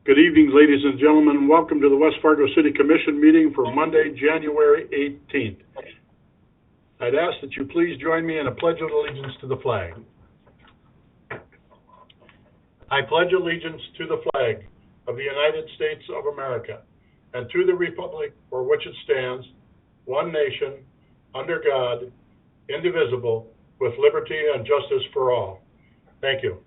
Good evening, ladies and gentlemen. Welcome to the West Fargo City Commission meeting for Monday, January 18th. I'd ask that you please join me in a pledge of allegiance to the flag. I pledge allegiance to the flag of the United States of America and to the republic for which it stands, one nation, under God, indivisible, with liberty and justice for all. Thank you.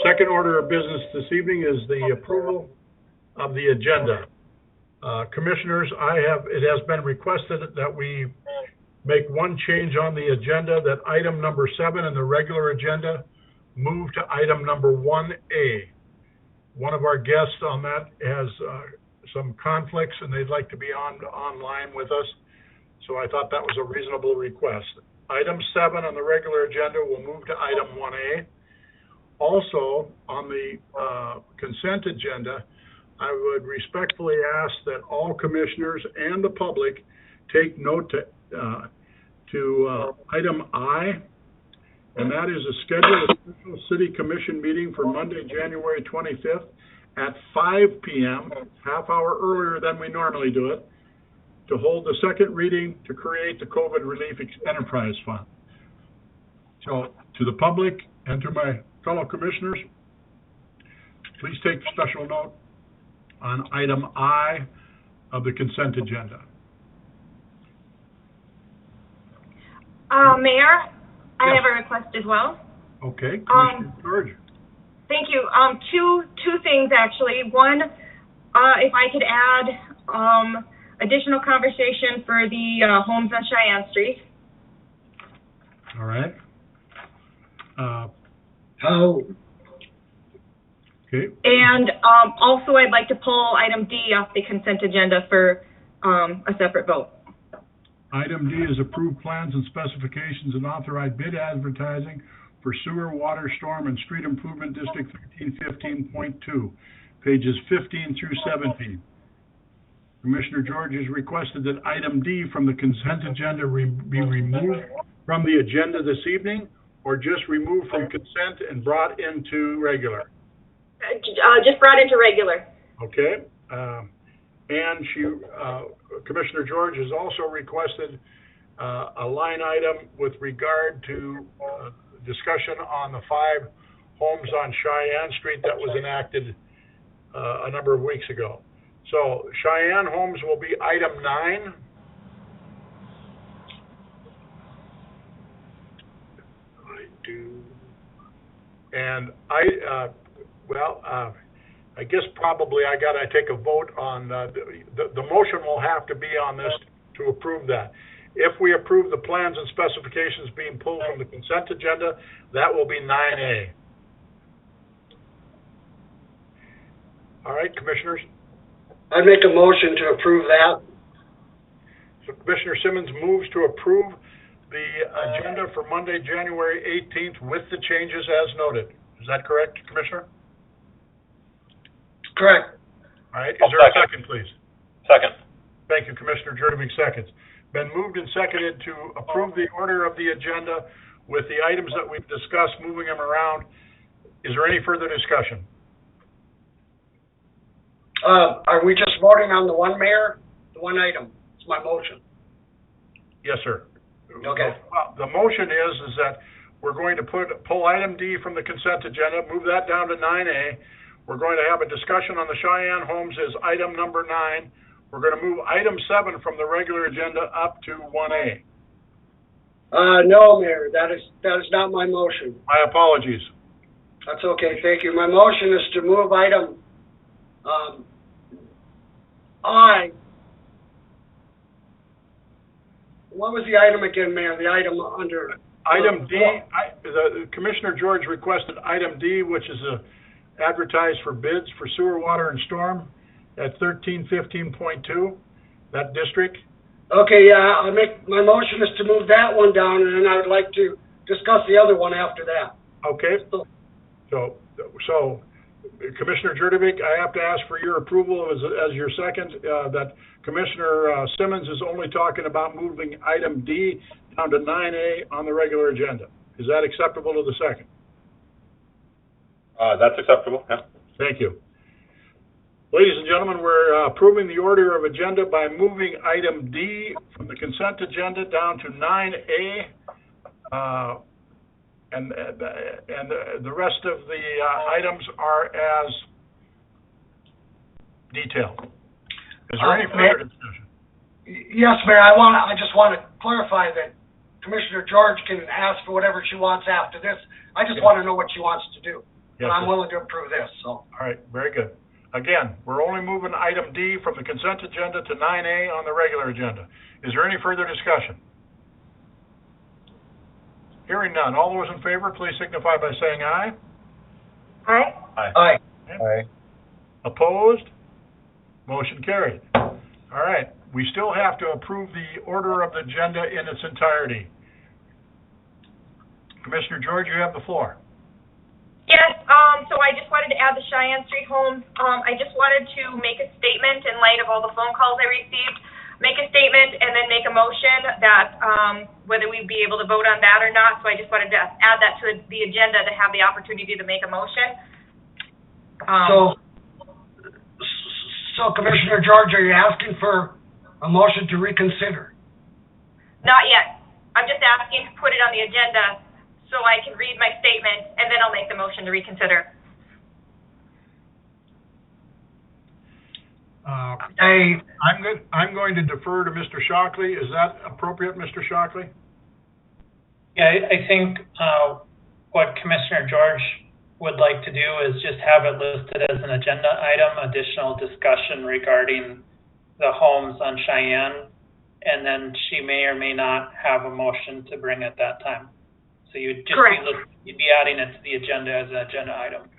Second order of business this evening is the approval of the agenda. Commissioners, it has been requested that we make one change on the agenda, that item number 7 in the regular agenda move to item number 1A. One of our guests on that has some conflicts and they'd like to be online with us, so I thought that was a reasonable request. Item 7 on the regular agenda will move to item 1A. Also, on the consent agenda, I would respectfully ask that all commissioners and the public take note to item I, and that is a scheduled special city commission meeting for Monday, January 25th at 5 p.m., half hour earlier than we normally do it, to hold the second reading to create the COVID Relief Enterprise Fund. So, to the public and to my fellow commissioners, please take special note on item I of the consent agenda. Mayor, I Yes. have a request as well. Okay, Commissioner George. Thank you. Two things actually. One, if I could add additional conversation for the homes on Cheyenne Street. All right. Okay. And also, I'd like to pull item D off the consent agenda for a separate vote. Item D is approved plans and specifications and authorized bid advertising for sewer, water, storm, and street improvement district 1315.2, pages 15 through 17. Commissioner George has requested that item D from the consent agenda be removed from the agenda this evening, or just removed from consent and brought into regular. Just brought into regular. Okay. And Commissioner George has also requested a line item with regard to discussion on the 5 homes on Cheyenne Street that was enacted a number of weeks ago. So Cheyenne homes will be item 9. And I guess probably I got to take a vote on, the motion will have to be on this to approve that. If we approve the plans and specifications being pulled from the consent agenda, that will be 9A. All right, commissioners? I'd make a motion to approve that. So Commissioner Simmons moves to approve the agenda for Monday, January 18th with the changes as noted. Is that correct, Commissioner? Correct. All right, is there a second, please? Second. Thank you, Commissioner Jerdeving, seconds. Been moved and seconded to approve the order of the agenda with the items that we've discussed, moving them around. Is there any further discussion? Are we just voting on the one, Mayor? The one item? It's my motion. Yes, sir. Okay. Well, the motion is that we're going to pull item D from the consent agenda, move that down to 9A. We're going to have a discussion on the Cheyenne homes as item number 9. We're going to move item 7 from the regular agenda up to 1A. No, Mayor, that is not my motion. My apologies. That's okay, thank you. My motion is to move item I. What was the item again, Mayor? The item under... Item D, Commissioner George requested item D, which is advertised for bids for sewer, water, and storm at 1315.2, that district. Okay, yeah, my motion is to move that one down, and then I would like to discuss the other one after that. Okay. So Commissioner Jurdovic, I have to ask for your approval as your second, that Commissioner Simmons is only talking about moving item D down to 9A on the regular agenda. Is that acceptable to the second? That's acceptable, yeah. Thank you. Ladies and gentlemen, we're approving the order of agenda by moving item D from the consent agenda down to 9A, and the rest of the items are as detailed. Is there any further discussion? Yes, Mayor, I just want to clarify that Commissioner George can ask for whatever she wants after this. I just want to know what she wants to do. Yes, and I'm willing to approve this, so. All right, very good. Again, we're only moving item D from the consent agenda to 9A on the regular agenda. Is there any further discussion? Hearing none. All those in favor, please signify by saying aye. Aye. Aye. Aye. Opposed? Motion carried. All right, we still have to approve the order of the agenda in its entirety. Commissioner George, you have the floor. Yes, so I just wanted to add the Cheyenne Street home. I just wanted to make a statement in light of all the phone calls I received. Make a statement and then make a motion that, whether we'd be able to vote on that or not. So I just wanted to add that to the agenda to have the opportunity to make a motion. So Commissioner George, are you asking for a motion to reconsider? Not yet. I'm just asking to put it on the agenda so I can read my statement, and then I'll make the motion to reconsider. I'm going to defer to Mr. Shockley. Is that appropriate, Mr. Shockley? Yeah, I think what Commissioner George would like to do is just have it listed as an agenda item, additional discussion regarding the homes on Cheyenne, and then she may or may not have a motion to bring at that time. So you'd just you'd be adding it to the agenda as an agenda item.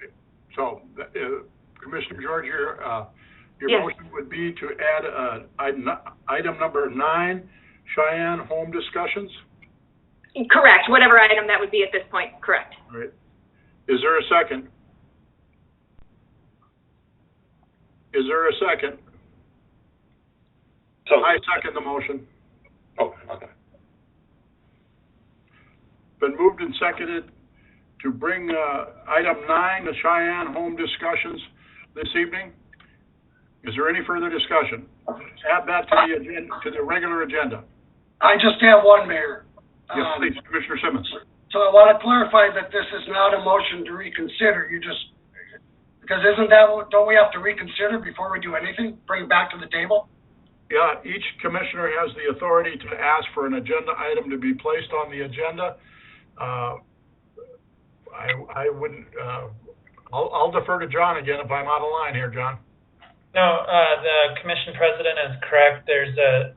So, Commissioner George, your Yes. motion would be to add item number 9, Cheyenne home discussions? Correct. Whatever item that would be at this point. Correct. All right. Is there a second? Is there a second? So I second the motion. Oh, okay. Been moved and seconded to bring item 9, the Cheyenne home discussions this evening. Is there any further discussion? Add that to the agenda, to the regular agenda. I just have one, Mayor. Yes, please, Commissioner Simmons. So I want to clarify that this is not a motion to reconsider. You just, because don't we have to reconsider before we do anything? Bring it back to the table? Yeah, each commissioner has the authority to ask for an agenda item to be placed on the agenda. I wouldn't, I'll defer to John again if I'm out of line here, John. No, the commission president is correct. There's a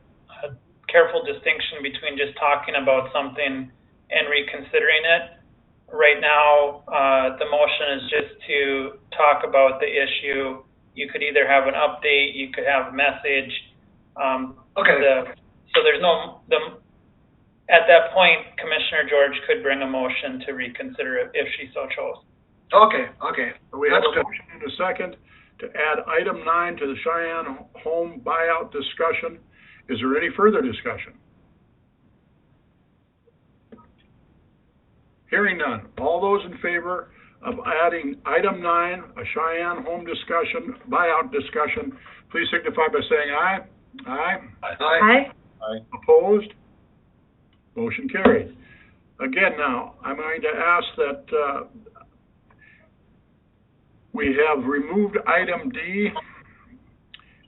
careful distinction between just talking about something and reconsidering it. Right now, the motion is just to talk about the issue. You could either have an update, you could have a message. Okay. So there's no, at that point, Commissioner George could bring a motion to reconsider it if she so chose. Okay. So we have a motion and a second to add item 9 to the Cheyenne home buyout discussion. Is there any further discussion? Hearing none. All those in favor of adding item 9, a Cheyenne home discussion, buyout discussion, please signify by saying aye. Aye. Aye. Aye. Opposed? Motion carried. Again now, I'm going to ask that we have removed item D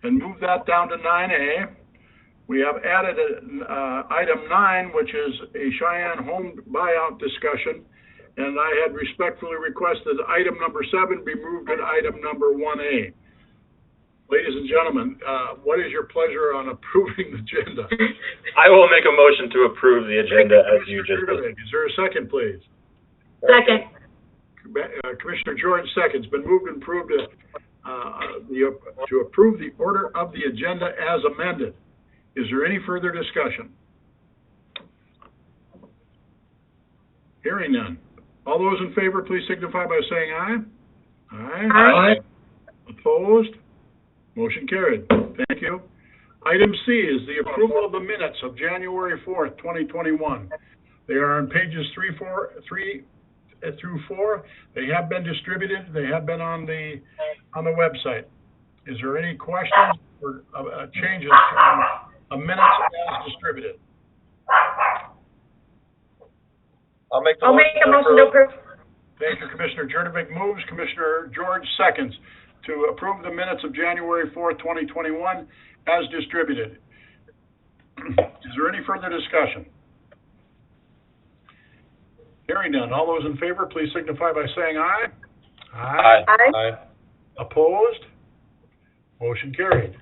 and moved that down to 9A. We have added item 9, which is a Cheyenne home buyout discussion, and I had respectfully requested item number 7 be moved to item number 1A. Ladies and gentlemen, what is your pleasure on approving the agenda? I will make a motion to approve the agenda as you just did. Is there a second, please? Second. Commissioner George seconds. Been moved and approved to approve the order of the agenda as amended. Is there any further discussion? Hearing none. All those in favor, please signify by saying aye. Aye. Opposed? Motion carried. Thank you. Item C is the approval of the minutes of January 4th, 2021. They are on pages 3 through 4. They have been distributed. They have been on the website. Is there any questions or changes on minutes as distributed? I'll make I'll make a motion to approve. Thank you, Commissioner Jurdovic moves. Commissioner George seconds to approve the minutes of January 4th, 2021 as distributed. Is there any further discussion? Hearing none. All those in favor, please signify by saying aye. Aye. Opposed? Motion carried.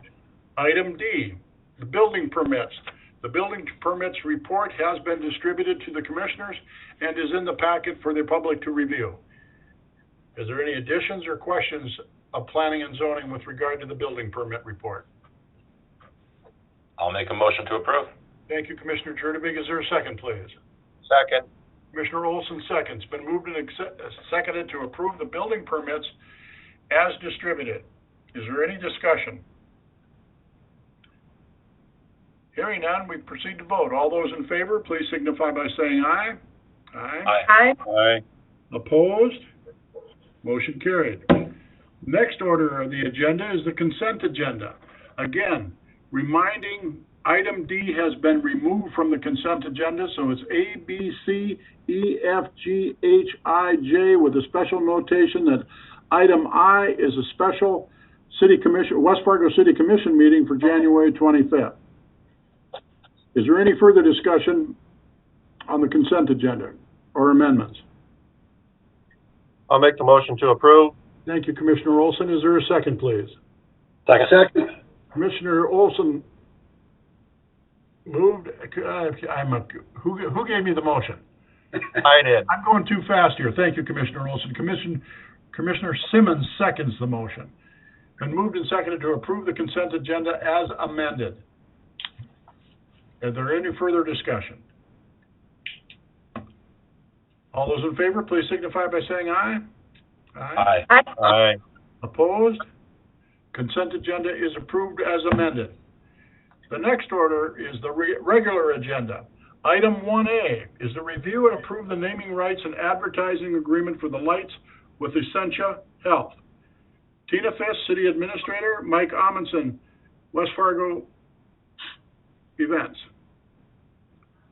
Item D, the building permits. The building permits report has been distributed to the commissioners and is in the packet for the public to review. Is there any additions or questions of planning and zoning with regard to the building permit report? I'll make a motion to approve. Thank you, Commissioner Jurdovic. Is there a second, please? Second. Commissioner Olson seconds. Been moved and seconded to approve the building permits as distributed. Is there any discussion? Hearing none, we proceed to vote. All those in favor, please signify by saying aye. Aye. Opposed? Motion carried. Next order of the agenda is the consent agenda. Again, reminding item D has been removed from the consent agenda, so it's A, B, C, E, F, G, H, I, J, with a special notation that item I is a special West Fargo City Commission meeting for January 25th. Is there any further discussion on the consent agenda or amendments? I'll make the motion to approve. Thank you, Commissioner Olson. Is there a second, please? Second. Commissioner Olson moved. Who gave me the motion? I did. I'm going too fast here. Thank you, Commissioner Olson. Commissioner Simmons seconds the motion. Been moved and seconded to approve the consent agenda as amended. Is there any further discussion? All those in favor, please signify by saying aye. Aye. Opposed? Consent agenda is approved as amended. The next order is the regular agenda. Item 1A is the review and approve the naming rights and advertising agreement for the lights with Essentia Health. Tina Fisk, City Administrator. Mike Amundson, West Fargo Events.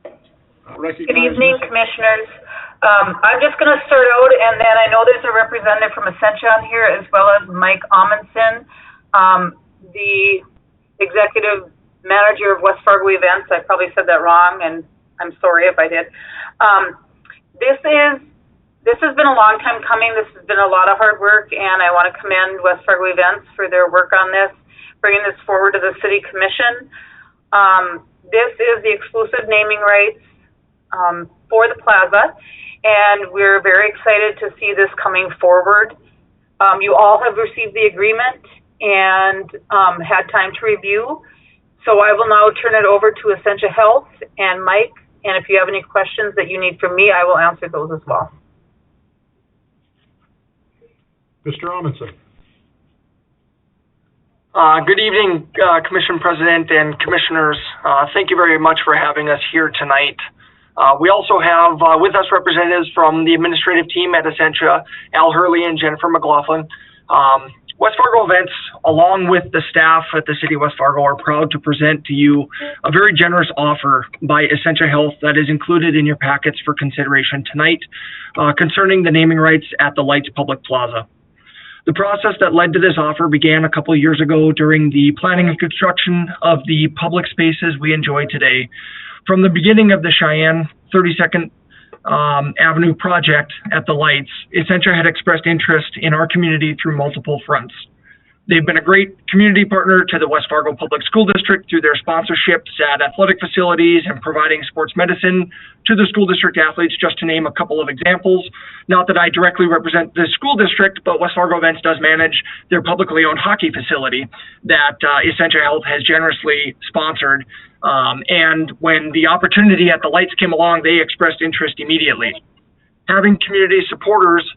Good evening, Commissioners. I'm just going to start out, and then I know there's a representative from Essentia on here, as well as Mike Amundson, the Executive Manager of West Fargo Events. I probably said that wrong, and I'm sorry if I did. This has been a long time coming. This has been a lot of hard work, and I want to commend West Fargo Events for their work on this, bringing this forward to the City Commission. This is the exclusive naming rights for the plaza, and we're very excited to see this coming forward. You all have received the agreement and had time to review, so I will now turn it over to Essentia Health and Mike, and if you have any questions that you need from me, I will answer those as well. Mr. Amundson. Good evening, Commission President and Commissioners. Thank you very much for having us here tonight. We also have with us representatives from the administrative team at Essentia, Al Hurley and Jennifer McLaughlin. West Fargo Events, along with the staff at the City of West Fargo, are proud to present to you a very generous offer by Essentia Health that is included in your packets for consideration tonight concerning the naming rights at the Lights Public Plaza. The process that led to this offer began a couple of years ago during the planning and construction of the public spaces we enjoy today. From the beginning of the Cheyenne 32nd Avenue project at the Lights, Essentia had expressed interest in our community through multiple fronts. They've been a great community partner to the West Fargo Public School District through their sponsorships at athletic facilities and providing sports medicine to the school district athletes, just to name a couple of examples. Not that I directly represent the school district, but West Fargo Events does manage their publicly owned hockey facility that Essentia Health has generously sponsored. And when the opportunity at the Lights came along, they expressed interest immediately. Having community supporters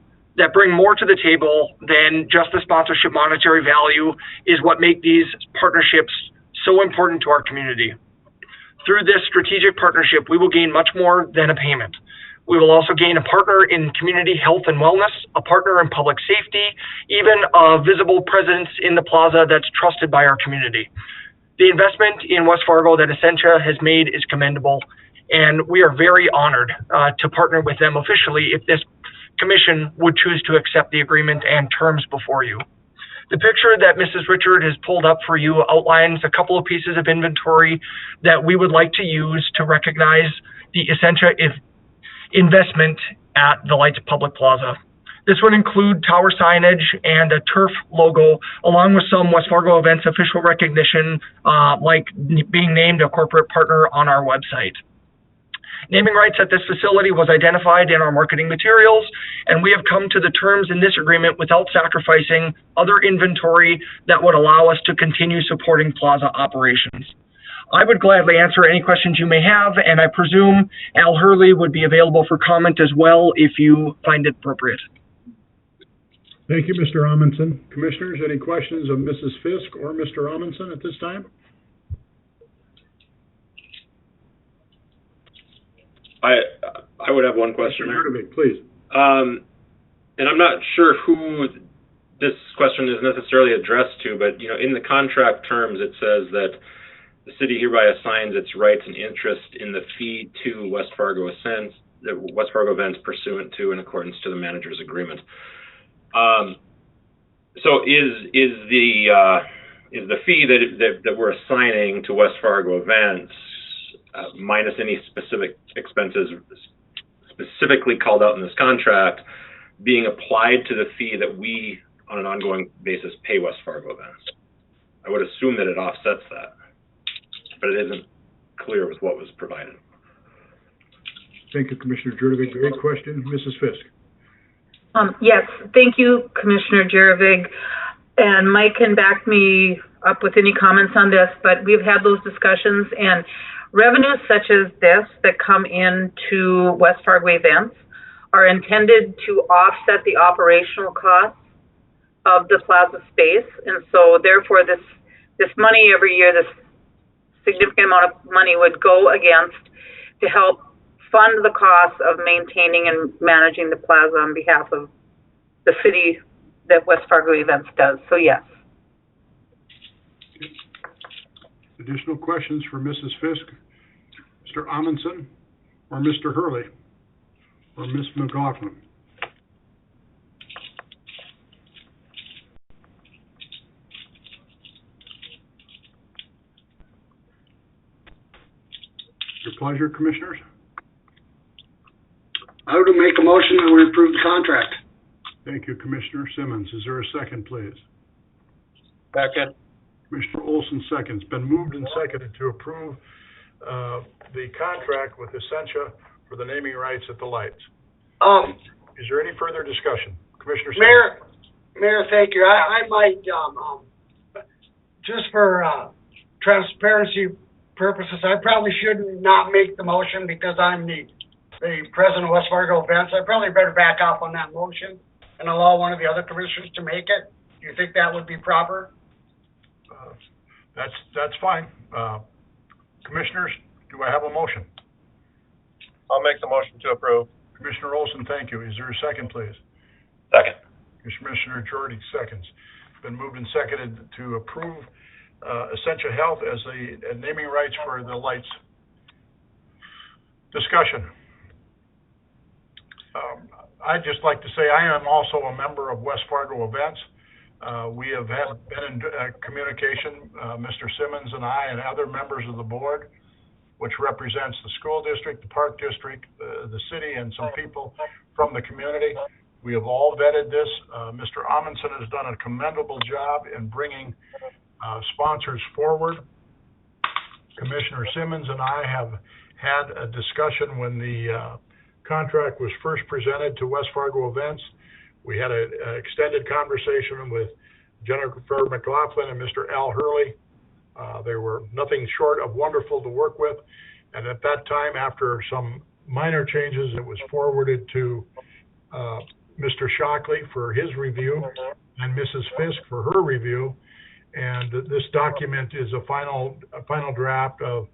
that bring more to the table than just the sponsorship monetary value is what make these partnerships so important to our community. Through this strategic partnership, we will gain much more than a payment. We will also gain a partner in community health and wellness, a partner in public safety, even a visible presence in the plaza that's trusted by our community. The investment in West Fargo that Essentia has made is commendable, and we are very honored to partner with them officially if this commission would choose to accept the agreement and terms before you. The picture that Mrs. Richard has pulled up for you outlines a couple of pieces of inventory that we would like to use to recognize the Essentia investment at the Lights Public Plaza. This would include tower signage and a turf logo, along with some West Fargo Events official recognition, like being named a corporate partner on our website. Naming rights at this facility was identified in our marketing materials, and we have come to the terms in this agreement without sacrificing other inventory that would allow us to continue supporting plaza operations. I would gladly answer any questions you may have, and I presume Al Hurley would be available for comment as well if you find it appropriate. Thank you, Mr. Amundson. Commissioners, any questions of Mrs. Fisk or Mr. Amundson at this time? I would have one question. Mr. Jurdovic, please. And I'm not sure who this question is necessarily addressed to, but in the contract terms, it says that the city hereby assigns its rights and interest in the fee to West Fargo Events pursuant to in accordance to the manager's agreement. So is the fee that we're assigning to West Fargo Events minus any specific expenses specifically called out in this contract being applied to the fee that we on an ongoing basis pay West Fargo Events? I would assume that it offsets that, but it isn't clear with what was provided. Thank you, Commissioner Jurdovic. Great question. Mrs. Fisk. Yes, thank you, Commissioner Jurdovic. And Mike can back me up with any comments on this, but we've had those discussions, and revenues such as this that come into West Fargo Events are intended to offset the operational costs of the plaza space. And so therefore this money every year, this significant amount of money would go against to help fund the costs of maintaining and managing the plaza on behalf of the city that West Fargo Events does. So yes. Additional questions for Mrs. Fisk, Mr. Amundson, or Mr. Hurley, or Ms. McLaughlin? Your pleasure, Commissioners. I would make a motion that we approve the contract. Thank you, Commissioner Simmons. Is there a second, please? Second. Commissioner Olson seconds. Been moved and seconded to approve the contract with Essentia for the naming rights at the lights. Is there any further discussion? Commissioner Simmons. Mayor, thank you. I might, just for transparency purposes, I probably should not make the motion because I'm the president of West Fargo Events. I probably better back off on that motion and allow one of the other commissioners to make it. Do you think that would be proper? That's fine. Commissioners, do I have a motion? I'll make the motion to approve. Commissioner Olson, thank you. Is there a second, please? Second. Commissioner Jordy seconds. Been moved and seconded to approve Essentia Health as the naming rights for the lights. Discussion. I'd just like to say I am also a member of West Fargo Events. We have been in communication, Mr. Simmons and I and other members of the board, which represents the school district, the park district, the city, and some people from the community. We have all vetted this. Mr. Amundson has done a commendable job in bringing sponsors forward. Commissioner Simmons and I have had a discussion when the contract was first presented to West Fargo Events. We had an extended conversation with Jennifer McLaughlin and Mr. Al Hurley. They were nothing short of wonderful to work with. And at that time, after some minor changes, it was forwarded to Mr. Shockley for his review and Mrs. Fisk for her review. And this document is a final draft of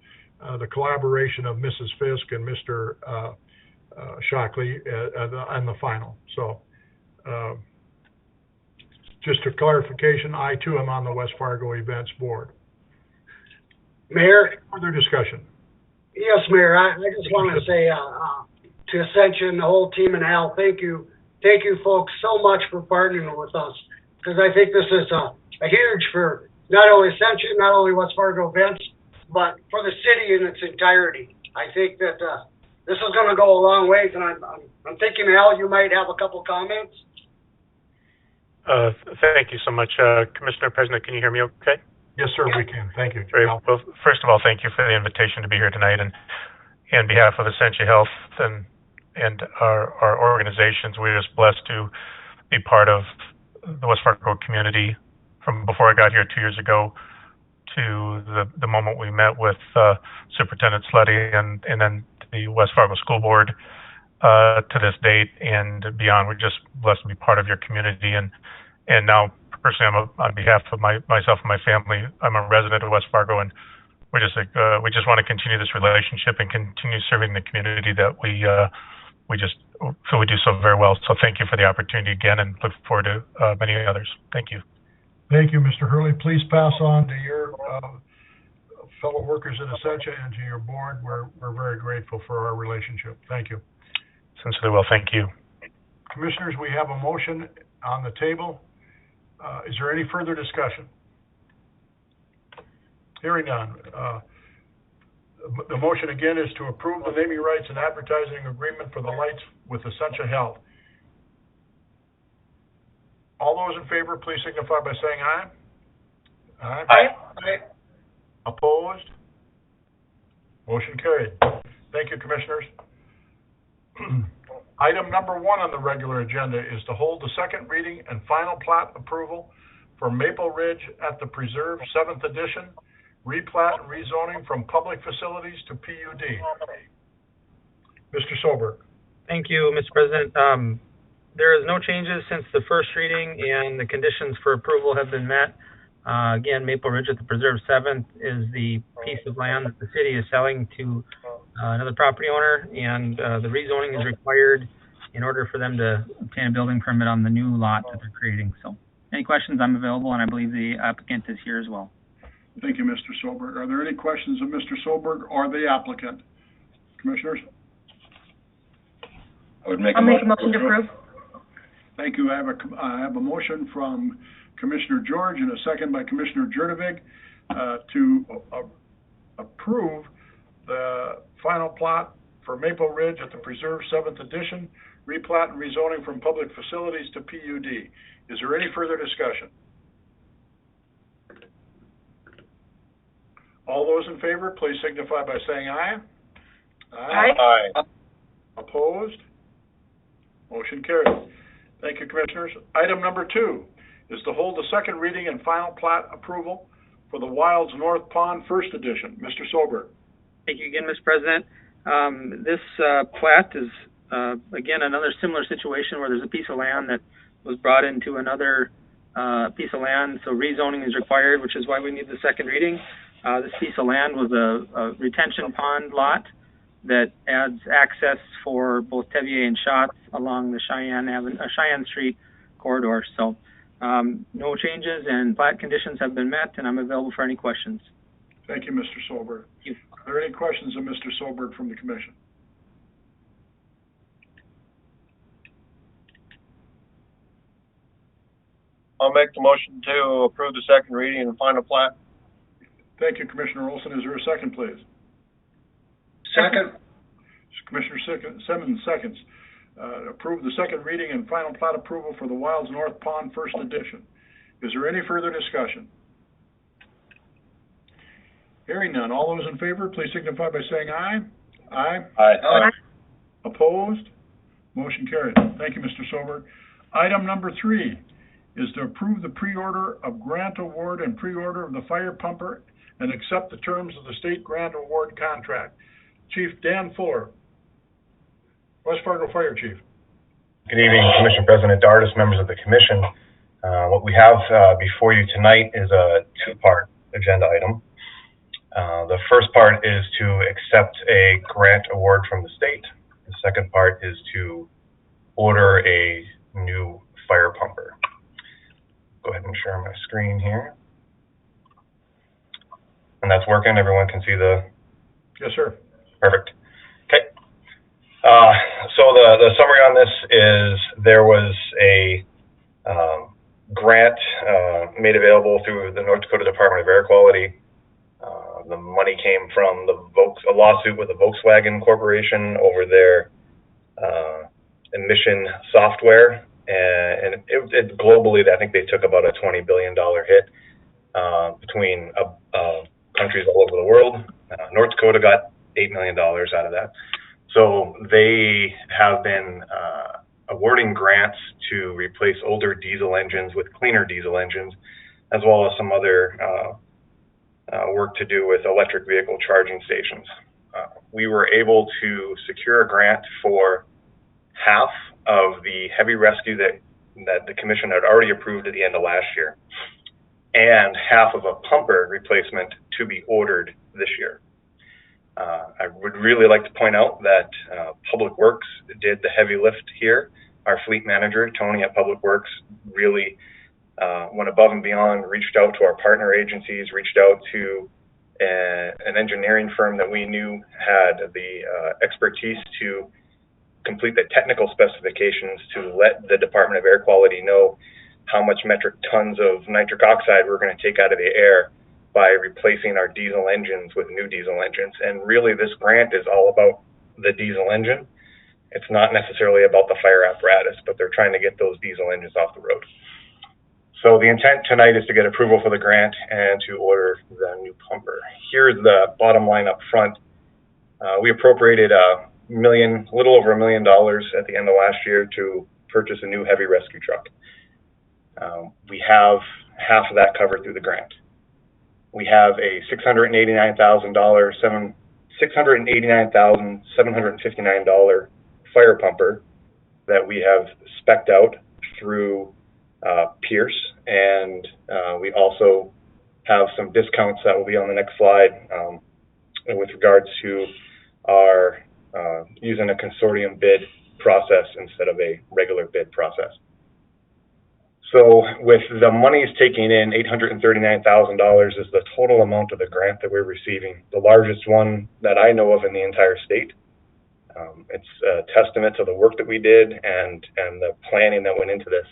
the collaboration of Mrs. Fisk and Mr. Shockley on the final. So just a clarification, I too am on the West Fargo Events Board. Mayor? Further discussion? Yes, Mayor, I just want to say to Ascension, the whole team, and Al, thank you folks so much for partnering with us, because I think this is a huge for not only Ascension, not only West Fargo Events, but for the city in its entirety. I think that this is going to go a long ways, and I'm thinking, Al, you might have a couple comments. Thank you so much, Commissioner President. Can you hear me okay? Yes, sir, we can. Thank you. Very well. First of all, thank you for the invitation to be here tonight, and on behalf of Essentia Health and our organizations, we're just blessed to be part of the West Fargo community from before I got here 2 years ago to the moment we met with Superintendent Slutty and then the West Fargo School Board to this date and beyond. We're just blessed to be part of your community, and now personally, on behalf of myself and my family, I'm a resident of West Fargo, and we just want to continue this relationship and continue serving the community that we just feel we do so very well. So thank you for the opportunity again, and look forward to many others. Thank you. Thank you, Mr. Hurley. Please pass on to your fellow workers at Essentia and to your board. We're very grateful for our relationship. Thank you. Sincerely well, thank you. Commissioners, we have a motion on the table. Is there any further discussion? Hearing none. The motion again is to approve the naming rights and advertising agreement for the lights with Essentia Health. All those in favor, please signify by saying aye. Aye. Aye. Aye. Opposed? Motion carried. Thank you, Commissioners. Item number 1 on the regular agenda is to hold the second reading and final plat approval for Maple Ridge at the Preserve 7th Edition, replat and rezoning from public facilities to PUD. Mr. Solberg. Thank you, Mr. President. There is no changes since the first reading, and the conditions for approval have been met. Again, Maple Ridge at the Preserve 7th is the piece of land that the city is selling to another property owner, and the rezoning is required in order for them to obtain a building permit on the new lot that they're creating. So, any questions, I'm available, and I believe the applicant is here as well. Thank you, Mr. Solberg. Are there any questions of Mr. Solberg or the applicant? Commissioners? I'll make a motion to approve. Thank you. I have a motion from Commissioner George and a second by Commissioner Jurdovig to approve the final plot for Maple Ridge at the Preserve 7th Edition, replat and rezoning from public facilities to PUD. Is there any further discussion? All those in favor, please signify by saying aye. Aye. Aye. Opposed? Motion carried. Thank you, Commissioners. Item number 2 is to hold the second reading and final plat approval for the Wilds North Pond First Edition. Mr. Solberg. Thank you again, Mr. President. This plat is, again, another similar situation where there's a piece of land that was brought into another piece of land, so rezoning is required, which is why we need the second reading. This piece of land was a retention pond lot that adds access for both Tevier and Schatz along the Cheyenne Street corridor. So no changes, and plat conditions have been met, and I'm available for any questions. Thank you, Mr. Solberg. Thank you. Are there any questions of Mr. Solberg from the Commission? I'll make the motion to approve the second reading and final plat. Thank you, Commissioner Olson. Is there a second, please? Second. Commissioner Simmons seconds. Approve the second reading and final plat approval for the Wilds North Pond First Edition. Is there any further discussion? Hearing none. All those in favor, please signify by saying aye. Aye. Aye. Aye. Opposed? Motion carried. Thank you, Mr. Solberg. Item number 3 is to approve the pre-order of grant award and pre-order of the fire pumper and accept the terms of the state grant award contract. Chief Dan Fuller, West Fargo Fire Chief. Good evening, Commission President Dardis, members of the Commission. What we have before you tonight is a two-part agenda item. The first part is to accept a grant award from the state. The second part is to order a new fire pumper. Go ahead and share my screen here. And that's working. Everyone can see the... Yes, sir. Perfect. Okay. So the summary on this is there was a grant made available through the North Dakota Department of Air Quality. The money came from a lawsuit with the Volkswagen Corporation over their emission software, and it globally, I think they took about a $20 billion hit between countries all over the world. North Dakota got $8 million out of that. So they have been awarding grants to replace older diesel engines with cleaner diesel engines, as well as some other work to do with electric vehicle charging stations. We were able to secure a grant for half of the heavy rescue that the Commission had already approved at the end of last year, and half of a pumper replacement to be ordered this year. I would really like to point out that Public Works did the heavy lift here. Our fleet manager, Tony at Public Works, really went above and beyond, reached out to our partner agencies, reached out to an engineering firm that we knew had the expertise to complete the technical specifications to let the Department of Air Quality know how much metric tons of nitric oxide we're going to take out of the air by replacing our diesel engines with new diesel engines. And really, this grant is all about the diesel engine. It's not necessarily about the fire apparatus, but they're trying to get those diesel engines off the road. So the intent tonight is to get approval for the grant and to order the new pumper. Here's the bottom line up front. We appropriated a little over $1 million at the end of last year to purchase a new heavy rescue truck. We have half of that covered through the grant. We have a $689,759 fire pumper that we have spec'd out through Pierce, and we also have some discounts that will be on the next slide with regards to our using a consortium bid process instead of a regular bid process. So with the monies taking in, $839,000 is the total amount of the grant that we're receiving, the largest one that I know of in the entire state. It's a testament to the work that we did and the planning that went into this.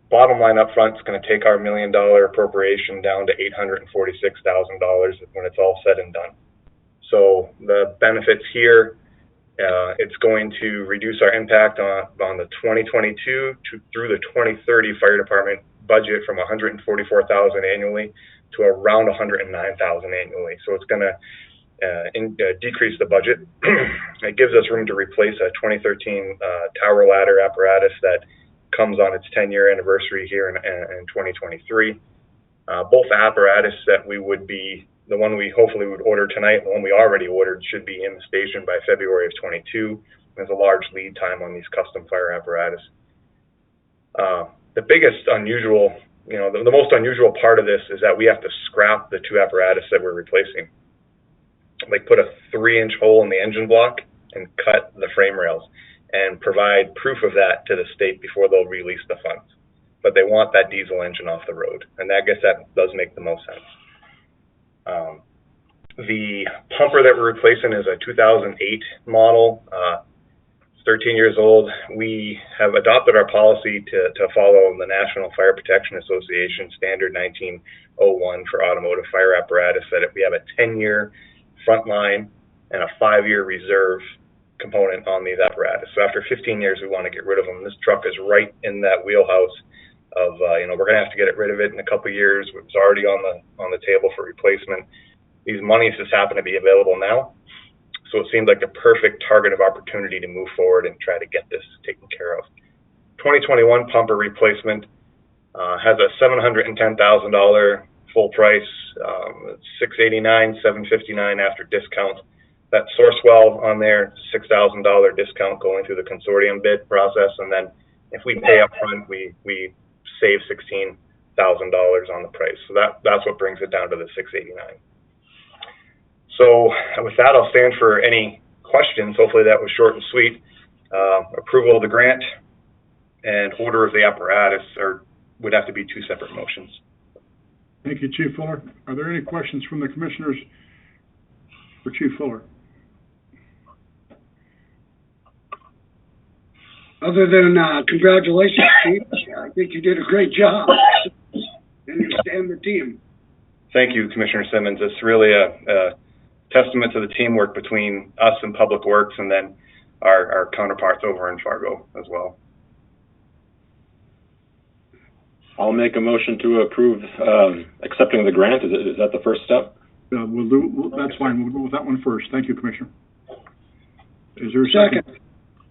Bottom line up front, it's going to take our $1 million appropriation down to $846,000 when it's all said and done. So the benefits here, it's going to reduce our impact on the 2022 through the 2030 fire department budget from $144,000 annually to around $109,000 annually. So it's going to decrease the budget. It gives us room to replace a 2013 tower ladder apparatus that comes on its 10-year anniversary here in 2023. Both apparatus that we would be, the one we hopefully would order tonight, and the one we already ordered, should be in the station by February of 22. There's a large lead time on these custom fire apparatus. The biggest unusual, the most unusual part of this is that we have to scrap the two apparatus that we're replacing. They put a 3-inch hole in the engine block and cut the frame rails and provide proof of that to the state before they'll release the funds. But they want that diesel engine off the road, and I guess that does make the most sense. The pumper that we're replacing is a 2008 model. It's 13 years old. We have adopted our policy to follow the National Fire Protection Association Standard 1901 for automotive fire apparatus, that we have a 10-year frontline and a 5-year reserve component on these apparatus. So after 15 years, we want to get rid of them. This truck is right in that wheelhouse of, we're going to have to get rid of it in a couple of years. It's already on the table for replacement. These monies just happen to be available now. So it seemed like the perfect target of opportunity to move forward and try to get this taken care of. 2021 pumper replacement has a $710,000 full price, $689,759 after discount. that Sourcewell on there, $6,000 discount going through the consortium bid process, and then if we pay up front, we save $16,000 on the price. So that's what brings it down to the $689. So with that, I'll stand for any questions. Hopefully that was short and sweet. Approval of the grant and order of the apparatus would have to be two separate motions. Thank you, Chief Fuller. Are there any questions from the commissioners for Chief Fuller? Other than congratulations, Chief. I think you did a great job. And you stand the team. Thank you, Commissioner Simmons. It's really a testament to the teamwork between us and Public Works, and then our counterparts over in Fargo as well. I'll make a motion to approve accepting the grant. Is that the first step? That's fine. We'll go with that one first. Thank you, Commissioner. Is there a second?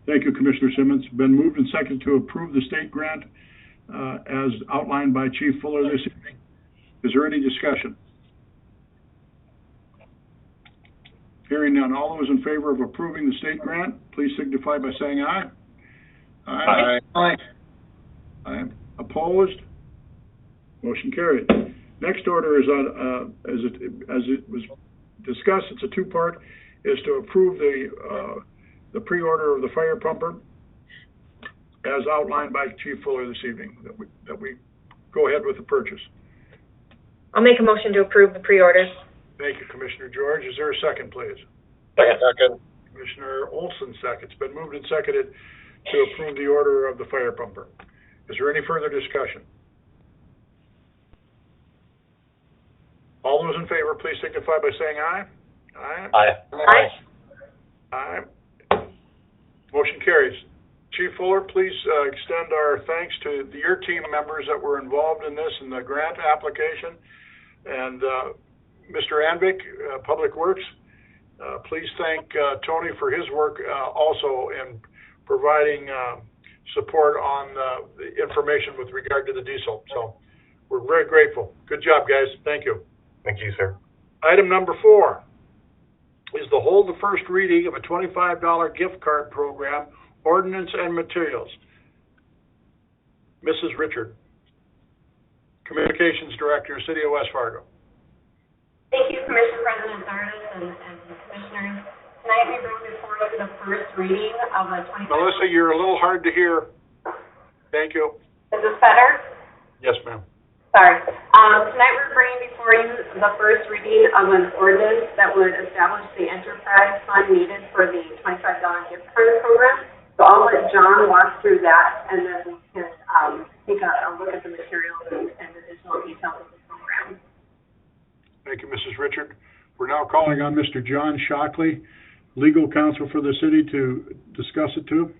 Thank you, Commissioner Simmons. Been moved and seconded to approve the state grant as outlined by Chief Fuller this evening. Is there any discussion? Hearing none. All those in favor of approving the state grant, please signify by saying aye. Aye. Aye. Aye. Opposed? Motion carried. Next order is on, as it was discussed, it's a two-part, is to approve the pre-order of the fire pumper as outlined by Chief Fuller this evening, that we go ahead with the purchase. I'll make a motion to approve the pre-orders. Thank you, Commissioner George. Is there a second, please? Second. Commissioner Olson seconds. It's been moved and seconded to approve the order of the fire pumper. Is there any further discussion? All those in favor, please signify by saying aye. Aye. Aye. Aye. Aye. Motion carries. Chief Fuller, please extend our thanks to your team members that were involved in this and the grant application. And Mr. Anvik, Public Works, please thank Tony for his work also in providing support on the information with regard to the diesel. So we're very grateful. Good job, guys. Thank you. Thank you, sir. Item number 4 is to hold the first reading of a $25 gift card program, ordinance and materials. Mrs. Richard, Communications Director, City of West Fargo. Thank you, Commissioner President Zardes and Commissioners. Tonight we bring before you the first reading of a $25. Melissa, you're a little hard to hear. Thank you. Is this better? Yes, ma'am. Sorry. Tonight we're bringing before you the first reading of an ordinance that would establish the enterprise fund needed for the $25 gift card program. So I'll let John walk through that, and then we can take a look at the materials and additional details of the program. Thank you, Mrs. Richard. We're now calling on Mr. John Shockley, legal counsel for the city, to discuss it too.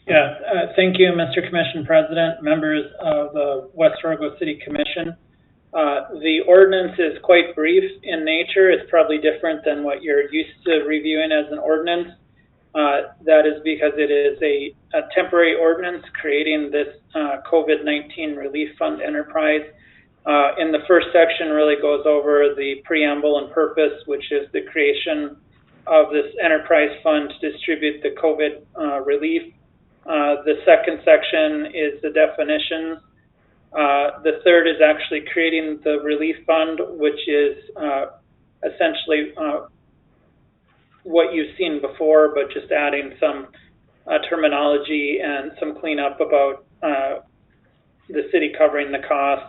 Yeah, thank you, Mr. Commission President, members of the West Fargo City Commission. The ordinance is quite brief in nature. It's probably different than what you're used to reviewing as an ordinance. That is because it is a temporary ordinance creating this COVID-19 Relief Fund enterprise. In the first section really goes over the preamble and purpose, which is the creation of this enterprise fund to distribute the COVID relief. The second section is the definitions. The third is actually creating the relief fund, which is essentially what you've seen before, but just adding some terminology and some cleanup about the city covering the cost.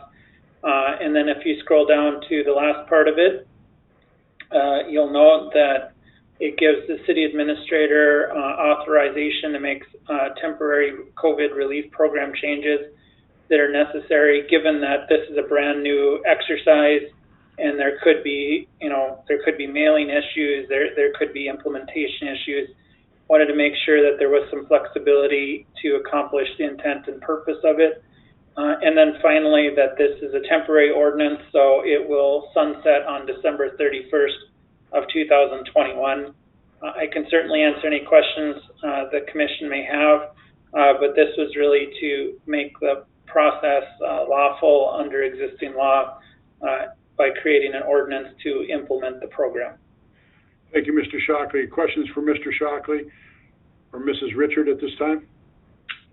And then if you scroll down to the last part of it, you'll note that it gives the city administrator authorization to make temporary COVID relief program changes that are necessary, given that this is a brand new exercise and there could be, there could be mailing issues, there could be implementation issues. Wanted to make sure that there was some flexibility to accomplish the intent and purpose of it. And then finally, that this is a temporary ordinance, so it will sunset on December 31st of 2021. I can certainly answer any questions the commission may have, but this was really to make the process lawful under existing law by creating an ordinance to implement the program. Thank you, Mr. Shockley. Questions for Mr. Shockley or Mrs. Richard at this time?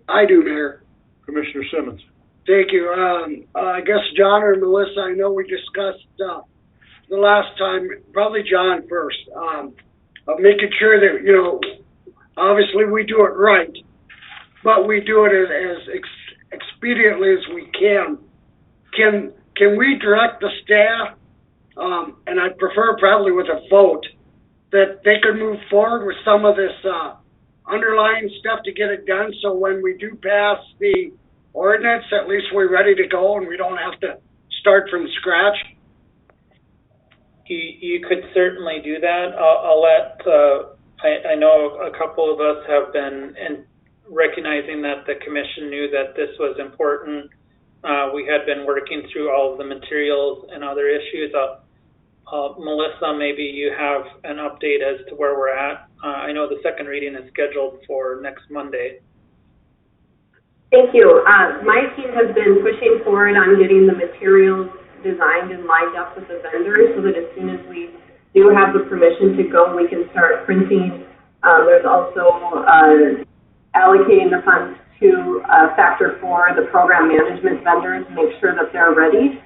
I do, Mayor. Commissioner Simmons. Thank you. I guess John or Melissa, I know we discussed the last time, probably John first, of making sure that, you know, obviously we do it right, but we do it as expediently as we can. Can we direct the staff, and I prefer probably with a vote, that they could move forward with some of this underlying stuff to get it done, so when we do pass the ordinance, at least we're ready to go and we don't have to start from scratch? You could certainly do that. I'll let, I know a couple of us have been recognizing that the commission knew that this was important. We had been working through all of the materials and other issues. Melissa, maybe you have an update as to where we're at. I know the second reading is scheduled for next Monday. Thank you. My team has been pushing forward on getting the materials designed and lined up with the vendors so that as soon as we do have the permission to go, we can start printing. There's also allocating the funds to factor for the program management vendors, make sure that they're ready.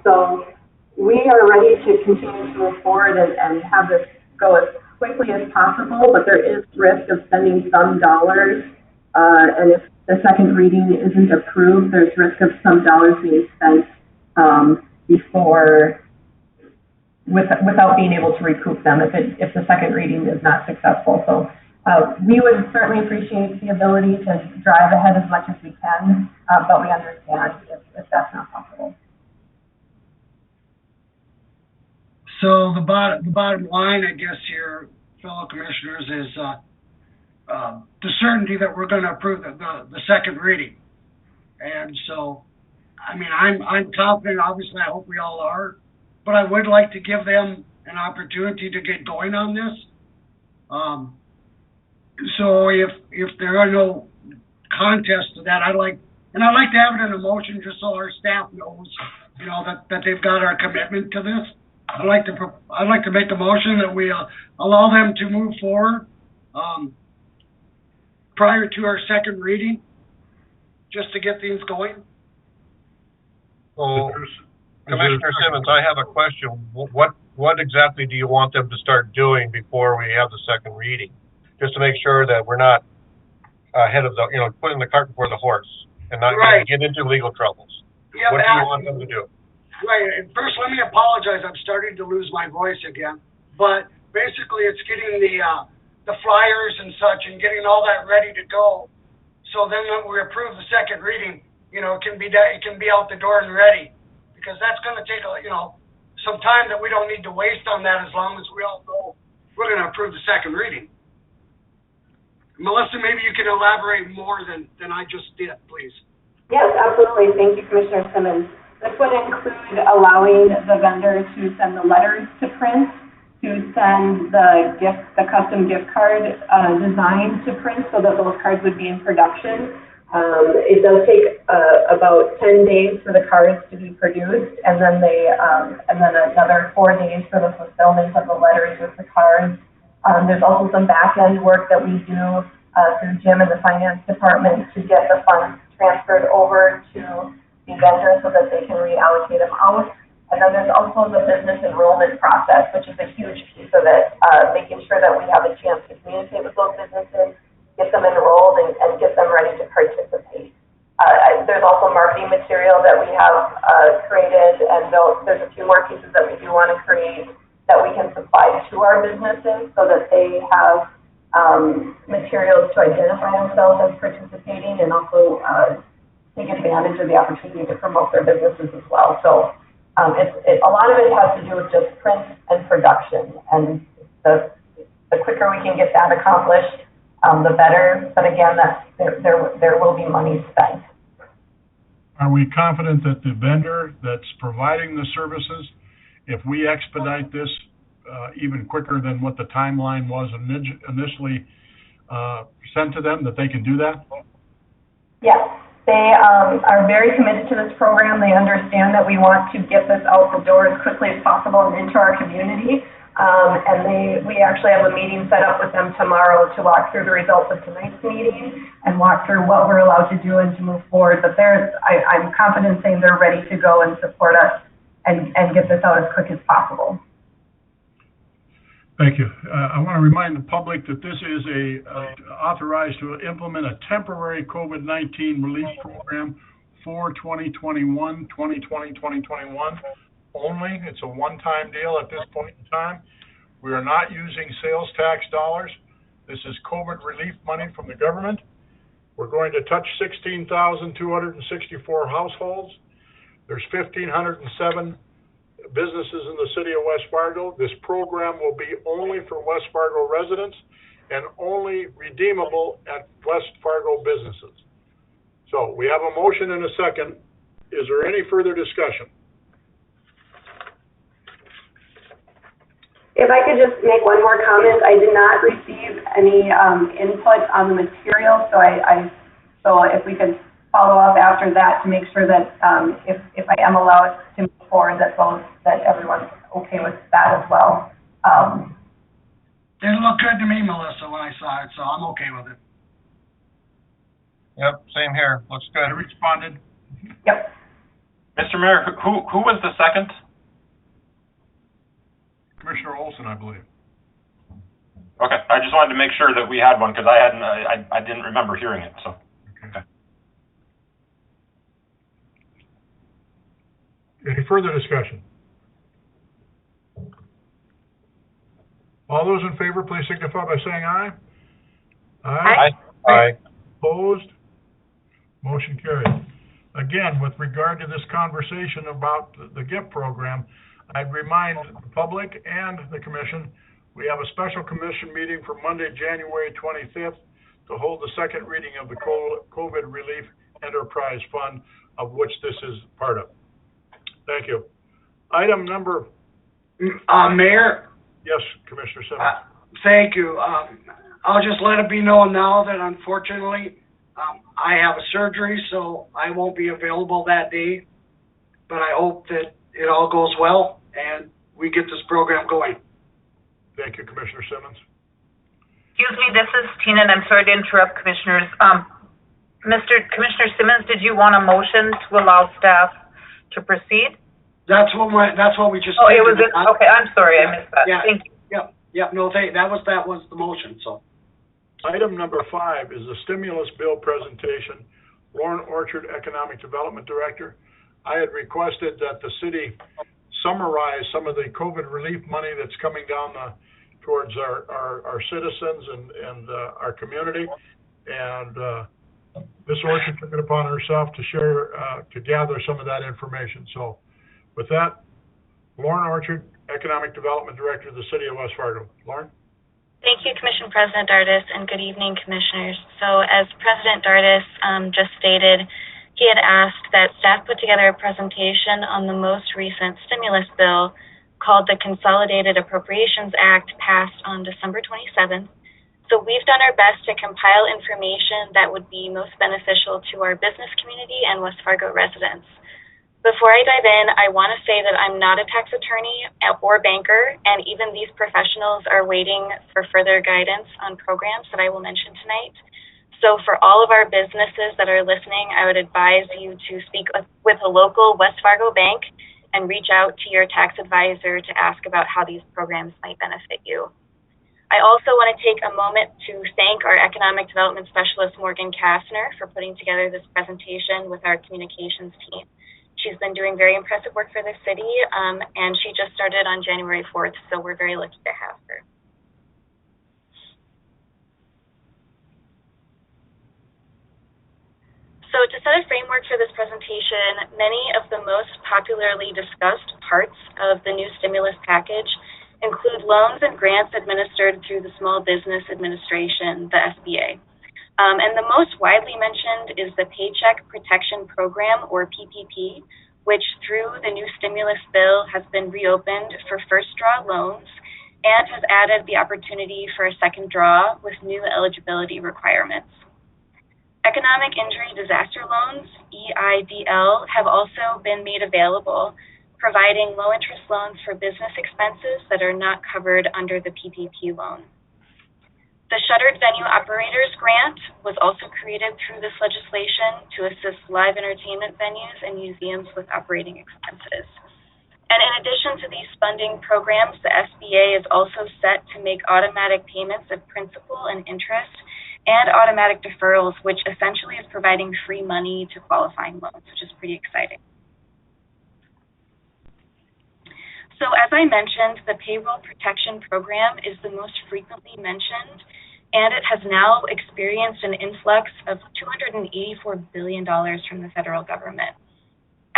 So we are ready to continue to move forward and have this go as quickly as possible, but there is risk of spending some dollars, and if the second reading isn't approved, there's risk of some dollars being spent without being able to recoup them if the second reading is not successful. So we would certainly appreciate the ability to drive ahead as much as we can, but we understand if that's not possible. So the bottom line, I guess, here, fellow commissioners, is the certainty that we're going to approve the second reading. And so, I mean, I'm confident. Obviously, I hope we all are, but I would like to give them an opportunity to get going on this. So if there are no contests to that, I'd like to have it in a motion just so our staff knows, you know, that they've got our commitment to this. I'd like to make a motion that we allow them to move forward prior to our second reading, just to get things going. So, Commissioner Simmons, I have a question. What exactly do you want them to start doing before we have the second reading? Just to make sure that we're not ahead of the, you know, putting the cart before the horse and not get into legal troubles. Yeah, what do you want them to do? Right, and first let me apologize, I'm starting to lose my voice again, but basically it's getting the flyers and such and getting all that ready to go, so then when we approve the second reading, you know, it can be out the door and ready, because that's going to take, you know, some time that we don't need to waste on that, as long as we all know we're going to approve the second reading. Melissa, maybe you can elaborate more than I just did, please. Yes, absolutely. Thank you, Commissioner Simmons. This would include allowing the vendor to send the letters to print, to send the custom gift card design to print so that those cards would be in production. It does take about 10 days for the cards to be produced, and then another 4 days for the fulfillment of the letters with the cards. There's also some back-end work that we do through Jim and the finance department to get the funds transferred over to the vendor so that they can reallocate them out. And then there's also the business enrollment process, which is a huge piece of it, making sure that we have a chance to communicate with those businesses, get them enrolled, and get them ready to participate. There's also marketing material that we have created, and there's a few more pieces that we do want to create that we can supply to our businesses so that they have materials to identify themselves as participating, and also take advantage of the opportunity to promote their businesses as well. So a lot of it has to do with just print and production, and the quicker we can get that accomplished, the better. But again, there will be money spent. Are we confident that the vendor that's providing the services, if we expedite this even quicker than what the timeline was initially sent to them, that they can do that? Yes. They are very committed to this program. They understand that we want to get this out the door as quickly as possible and into our community. And we actually have a meeting set up with them tomorrow to walk through the results of tonight's meeting and walk through what we're allowed to do and to move forward. But I'm confident saying they're ready to go and support us and get this out as quick as possible. Thank you. I want to remind the public that this is authorized to implement a temporary COVID-19 relief program for 2020, 2021 only. It's a one-time deal at this point in time. We are not using sales tax dollars. This is COVID relief money from the government. We're going to touch 16,264 households. There's 1,507 businesses in the city of West Fargo. This program will be only for West Fargo residents and only redeemable at West Fargo businesses. So we have a motion and a second. Is there any further discussion? If I could just make one more comment, I did not receive any input on the material, so so if we could follow up after that to make sure that if I am allowed to move forward, that everyone's okay with that as well. Didn't look good to me, Melissa, when I saw it, so I'm okay with it. Yep, same here. Looks good. I responded. Yep. Mr. Mayor, who was the second? Commissioner Olson, I believe. Okay, I just wanted to make sure that we had one because I didn't remember hearing it. So. Okay. Any further discussion? All those in favor, please signify by saying aye. Aye. Aye. Opposed? Motion carried. Again, with regard to this conversation about the GIFT program, I'd remind the public and the commission, we have a special commission meeting for Monday, January 25th to hold the second reading of the COVID Relief Enterprise Fund, of which this is part of. Thank you. Item number... Mayor? Yes, Commissioner Simmons. Thank you. I'll just let it be known now that unfortunately I have a surgery, so I won't be available that day. But I hope that it all goes well and we get this program going. Thank you, Commissioner Simmons. Excuse me, this is Tina, and I'm sorry to interrupt, Commissioners. Commissioner Simmons, did you want a motion to allow staff to proceed? That's what we just. Oh, it was it. Okay, I'm sorry, I missed that. Yeah, thank you. Yeah. No, that was the motion. So. Item number 5 is the stimulus bill presentation. Lauren Orchard, Economic Development Director. I had requested that the city summarize some of the COVID relief money that's coming down towards our citizens and our community. And Ms. Orchard took it upon herself to share, to gather some of that information. So with that, Lauren Orchard, Economic Development Director of the City of West Fargo. Lauren? Thank you, Commission President Dardis, and good evening, Commissioners. So as President Dardis just stated, he had asked that staff put together a presentation on the most recent stimulus bill called the Consolidated Appropriations Act, passed on December 27th. So we've done our best to compile information that would be most beneficial to our business community and West Fargo residents. Before I dive in, I want to say that I'm not a tax attorney or banker, and even these professionals are waiting for further guidance on programs that I will mention tonight. So for all of our businesses that are listening, I would advise you to speak with a local West Fargo bank and reach out to your tax advisor to ask about how these programs might benefit you. I also want to take a moment to thank our Economic Development Specialist, Morgan Kastner, for putting together this presentation with our communications team. She's been doing very impressive work for the city, and she just started on January 4th, so we're very lucky to have her. So to set a framework for this presentation, many of the most popularly discussed parts of the new stimulus package include loans and grants administered through the Small Business Administration, the SBA. And the most widely mentioned is the Paycheck Protection Program, or PPP, which through the new stimulus bill has been reopened for first draw loans and has added the opportunity for a second draw with new eligibility requirements. Economic Injury Disaster Loans, EIDL, have also been made available, providing low-interest loans for business expenses that are not covered under the PPP loan. The Shuttered Venue Operators Grant was also created through this legislation to assist live entertainment venues and museums with operating expenses. And in addition to these funding programs, the SBA is also set to make automatic payments of principal and interest and automatic deferrals, which essentially is providing free money to qualifying loans, which is pretty exciting. So as I mentioned, the Payroll Protection Program is the most frequently mentioned, and it has now experienced an influx of $284 billion from the federal government.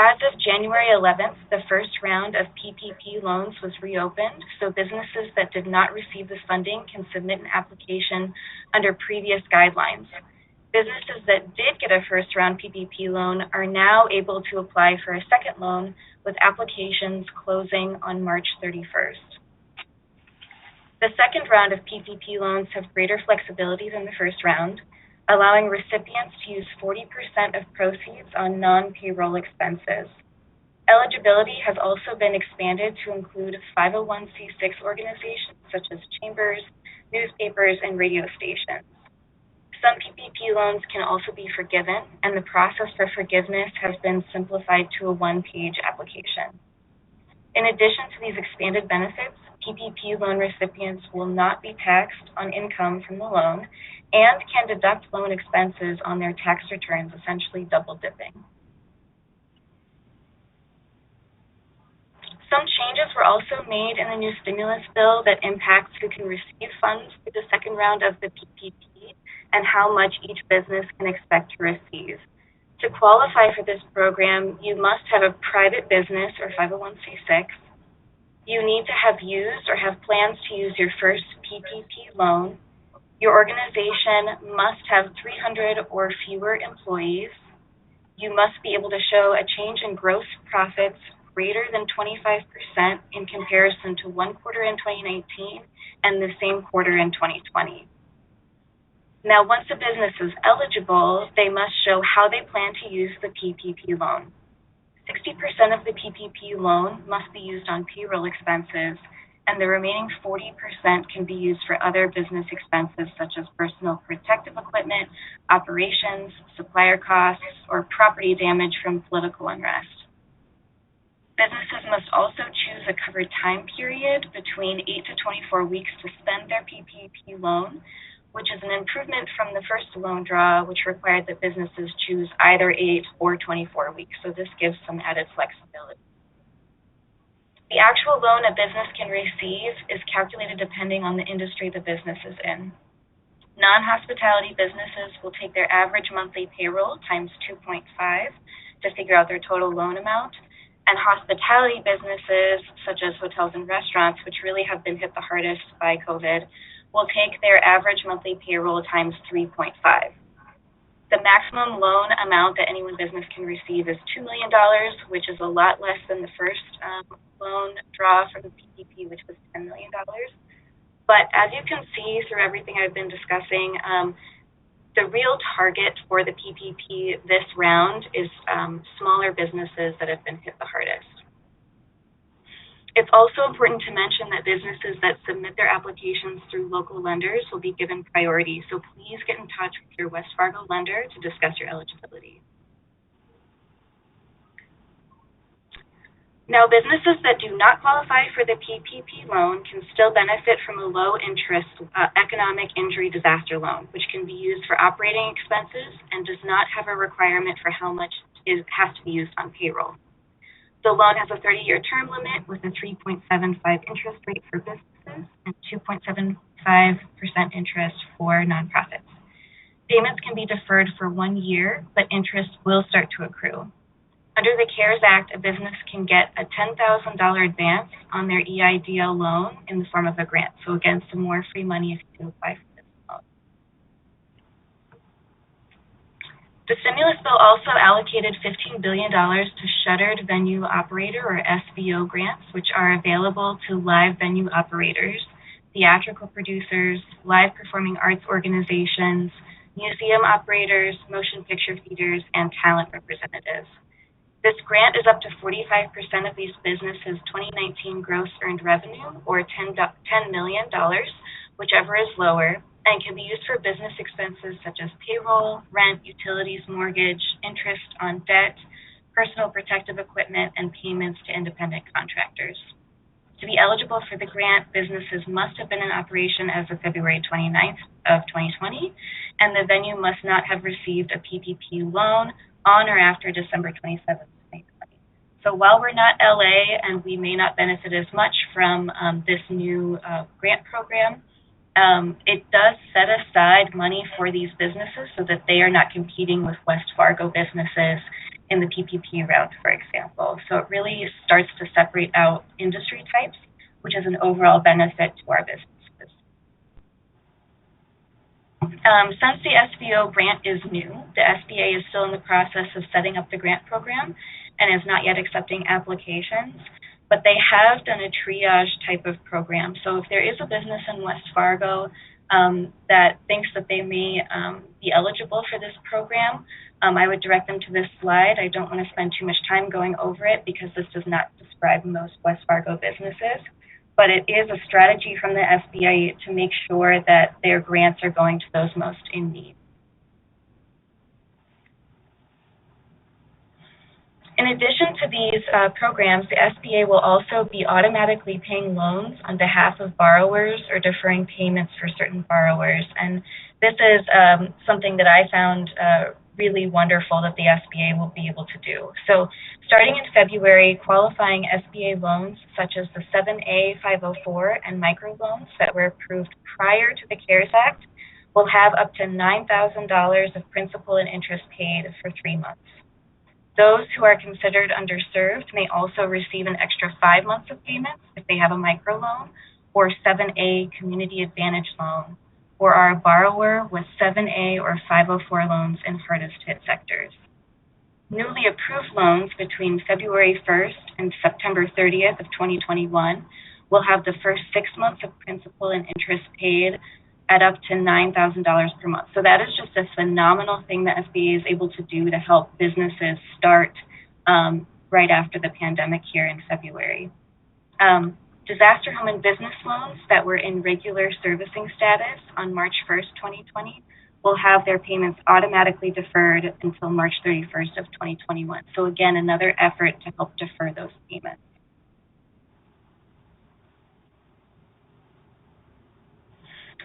As of January 11th, the first round of PPP loans was reopened, so businesses that did not receive this funding can submit an application under previous guidelines. Businesses that did get a first-round PPP loan are now able to apply for a second loan, with applications closing on March 31st. The second round of PPP loans have greater flexibility than the first round, allowing recipients to use 40% of proceeds on non-payroll expenses. Eligibility has also been expanded to include 501c6 organizations such as chambers, newspapers, and radio stations. Some PPP loans can also be forgiven, and the process for forgiveness has been simplified to a one-page application. In addition to these expanded benefits, PPP loan recipients will not be taxed on income from the loan and can deduct loan expenses on their tax returns, essentially double dipping. Some changes were also made in the new stimulus bill that impacts who can receive funds through the second round of the PPP and how much each business can expect to receive. To qualify for this program, you must have a private business or 501c6. You need to have used or have plans to use your first PPP loan. Your organization must have 300 or fewer employees. You must be able to show a change in gross profits greater than 25% in comparison to one quarter in 2019 and the same quarter in 2020. Now, once a business is eligible, they must show how they plan to use the PPP loan. 60% of the PPP loan must be used on payroll expenses, and the remaining 40% can be used for other business expenses such as personal protective equipment, operations, supplier costs, or property damage from political unrest. Businesses must also choose a covered time period between 8 to 24 weeks to spend their PPP loan, which is an improvement from the first loan draw, which required that businesses choose either 8 or 24 weeks. So this gives some added flexibility. The actual loan a business can receive is calculated depending on the industry the business is in. Non-hospitality businesses will take their average monthly payroll times 2.5 to figure out their total loan amount. And hospitality businesses, such as hotels and restaurants, which really have been hit the hardest by COVID, will take their average monthly payroll times 3.5. The maximum loan amount that any one business can receive is $2 million, which is a lot less than the first loan draw from the PPP, which was $10 million. But as you can see through everything I've been discussing, the real target for the PPP this round is smaller businesses that have been hit the hardest. It's also important to mention that businesses that submit their applications through local lenders will be given priority, so please get in touch with your West Fargo lender to discuss your eligibility. Now, businesses that do not qualify for the PPP loan can still benefit from a low-interest economic injury disaster loan, which can be used for operating expenses and does not have a requirement for how much has to be used on payroll. The loan has a 30-year term limit with a 3.75 interest rate for businesses and 2.75% interest for nonprofits. Payments can be deferred for 1 year, but interest will start to accrue. Under the CARES Act, a business can get a $10,000 advance on their EIDL loan in the form of a grant. So again, some more free money if you apply for this loan. The stimulus bill also allocated $15 billion to Shuttered Venue Operator or SVO grants, which are available to live venue operators, theatrical producers, live performing arts organizations, museum operators, motion picture theaters, and talent representatives. This grant is up to 45% of these businesses' 2019 gross earned revenue, or $10 million, whichever is lower, and can be used for business expenses such as payroll, rent, utilities, mortgage, interest on debt, personal protective equipment, and payments to independent contractors. To be eligible for the grant, businesses must have been in operation as of February 29th of 2020, and the venue must not have received a PPP loan on or after December 27th, 2020. So while we're not LA and we may not benefit as much from this new grant program, it does set aside money for these businesses so that they are not competing with West Fargo businesses in the PPP route, for example. So it really starts to separate out industry types, which is an overall benefit to our businesses. Since the SBO grant is new, the SBA is still in the process of setting up the grant program and is not yet accepting applications, but they have done a triage type of program. So if there is a business in West Fargo that thinks that they may be eligible for this program, I would direct them to this slide. I don't want to spend too much time going over it because this does not describe most West Fargo businesses, but it is a strategy from the SBA to make sure that their grants are going to those most in need. In addition to these programs, the SBA will also be automatically paying loans on behalf of borrowers or deferring payments for certain borrowers. And this is something that I found really wonderful that the SBA will be able to do. So starting in February, qualifying SBA loans such as the 7A 504 and microloans that were approved prior to the CARES Act will have up to $9,000 of principal and interest paid for 3 months. Those who are considered underserved may also receive an extra 5 months of payments if they have a microloan or 7A Community Advantage loan, or are a borrower with 7A or 504 loans in hardest hit sectors. Newly approved loans between February 1st and September 30th of 2021 will have the first 6 months of principal and interest paid at up to $9,000 per month. So that is just a phenomenal thing that SBA is able to do to help businesses start right after the pandemic here in February. Disaster home and business loans that were in regular servicing status on March 1st, 2020 will have their payments automatically deferred until March 31st of 2021. So again, another effort to help defer those payments.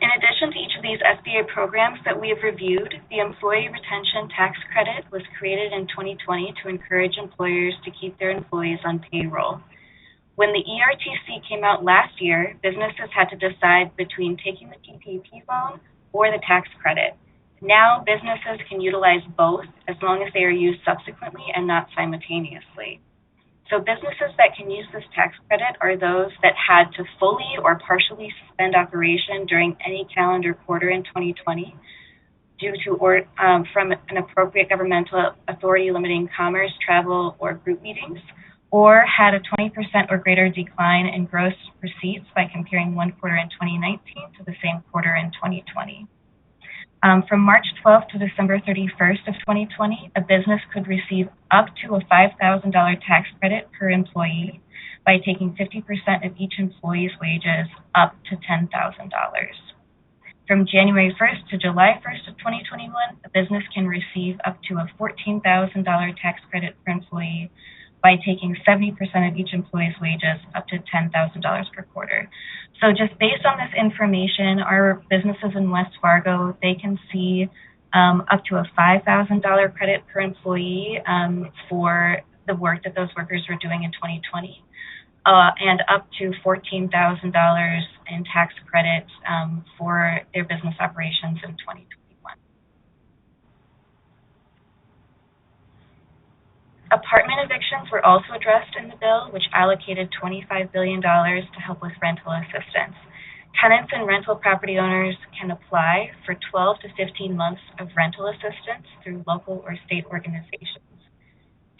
In addition to each of these SBA programs that we have reviewed, the Employee Retention Tax Credit was created in 2020 to encourage employers to keep their employees on payroll. When the ERTC came out last year, businesses had to decide between taking the PPP loan or the tax credit. Now, businesses can utilize both as long as they are used subsequently and not simultaneously. So businesses that can use this tax credit are those that had to fully or partially suspend operation during any calendar quarter in 2020 due to from an appropriate governmental authority limiting commerce, travel, or group meetings, or had a 20% or greater decline in gross receipts by comparing one quarter in 2019 to the same quarter in 2020. From March 12th to December 31st of 2020, a business could receive up to a $5,000 tax credit per employee by taking 50% of each employee's wages up to $10,000. From January 1st to July 1st of 2021, a business can receive up to a $14,000 tax credit per employee by taking 70% of each employee's wages up to $10,000 per quarter. So just based on this information, our businesses in West Fargo, they can see up to a $5,000 credit per employee for the work that those workers were doing in 2020, and up to $14,000 in tax credit for their business operations in 2021. Apartment evictions were also addressed in the bill, which allocated $25 billion to help with rental assistance. Tenants and rental property owners can apply for 12 to 15 months of rental assistance through local or state organizations.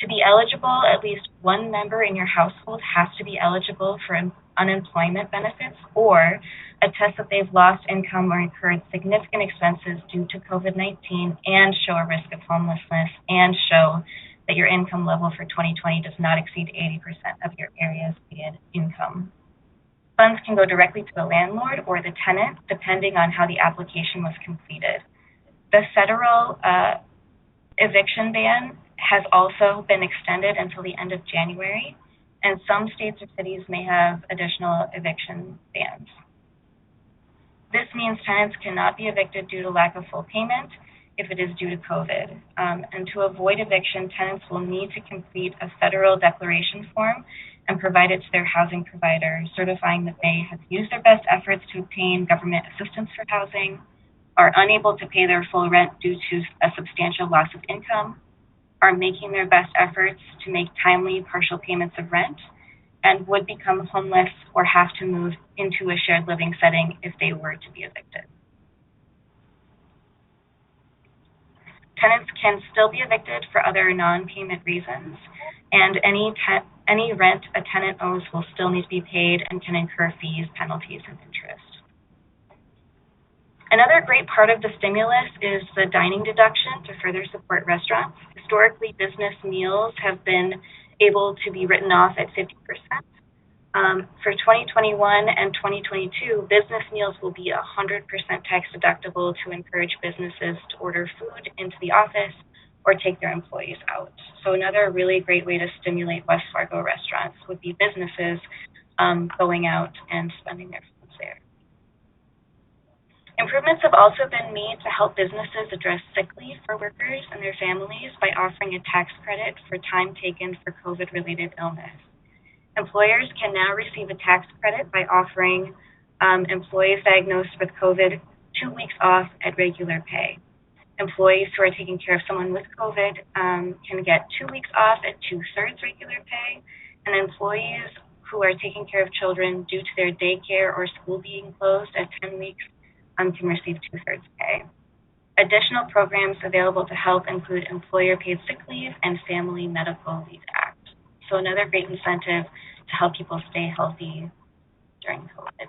To be eligible, at least one member in your household has to be eligible for unemployment benefits or attest that they've lost income or incurred significant expenses due to COVID-19 and show a risk of homelessness and show that your income level for 2020 does not exceed 80% of your area's median income. Funds can go directly to the landlord or the tenant, depending on how the application was completed. The federal eviction ban has also been extended until the end of January, and some states or cities may have additional eviction bans. This means tenants cannot be evicted due to lack of full payment if it is due to COVID. And to avoid eviction, tenants will need to complete a federal declaration form and provide it to their housing provider, certifying that they have used their best efforts to obtain government assistance for housing, are unable to pay their full rent due to a substantial loss of income, are making their best efforts to make timely partial payments of rent, and would become homeless or have to move into a shared living setting if they were to be evicted. Tenants can still be evicted for other non-payment reasons, and any rent a tenant owes will still need to be paid and can incur fees, penalties, and interest. Another great part of the stimulus is the dining deduction to further support restaurants. Historically, business meals have been able to be written off at 50%. For 2021 and 2022, business meals will be 100% tax deductible to encourage businesses to order food into the office or take their employees out. So another really great way to stimulate West Fargo restaurants would be businesses going out and spending their funds there. Improvements have also been made to help businesses address sick leave for workers and their families by offering a tax credit for time taken for COVID-related illness. Employers can now receive a tax credit by offering employees diagnosed with COVID 2 weeks off at regular pay. Employees who are taking care of someone with COVID can get 2 weeks off at 2/3 regular pay, and employees who are taking care of children due to their daycare or school being closed at 10 weeks can receive 2/3 pay. Additional programs available to help include employer-paid sick leave and Family Medical Leave Act. So another great incentive to help people stay healthy during COVID.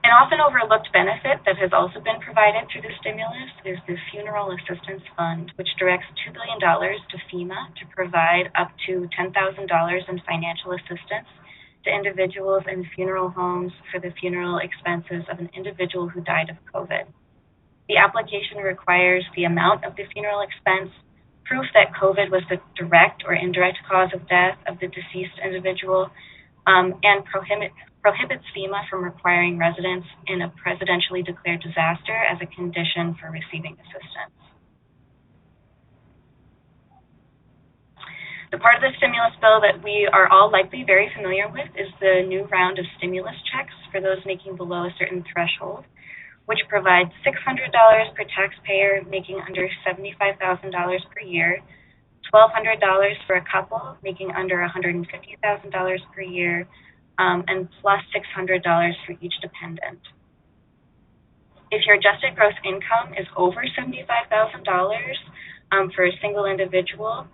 An often overlooked benefit that has also been provided through the stimulus is the Funeral Assistance Fund, which directs $2 billion to FEMA to provide up to $10,000 in financial assistance to individuals in funeral homes for the funeral expenses of an individual who died of COVID. The application requires the amount of the funeral expense, proof that COVID was the direct or indirect cause of death of the deceased individual, and prohibits FEMA from requiring residence in a presidentially declared disaster as a condition for receiving assistance. The part of the stimulus bill that we are all likely very familiar with is the new round of stimulus checks for those making below a certain threshold, which provides $600 per taxpayer making under $75,000 per year, $1,200 for a couple making under $150,000 per year, and plus $600 for each dependent. If your adjusted gross income is over $75,000 for a single individual,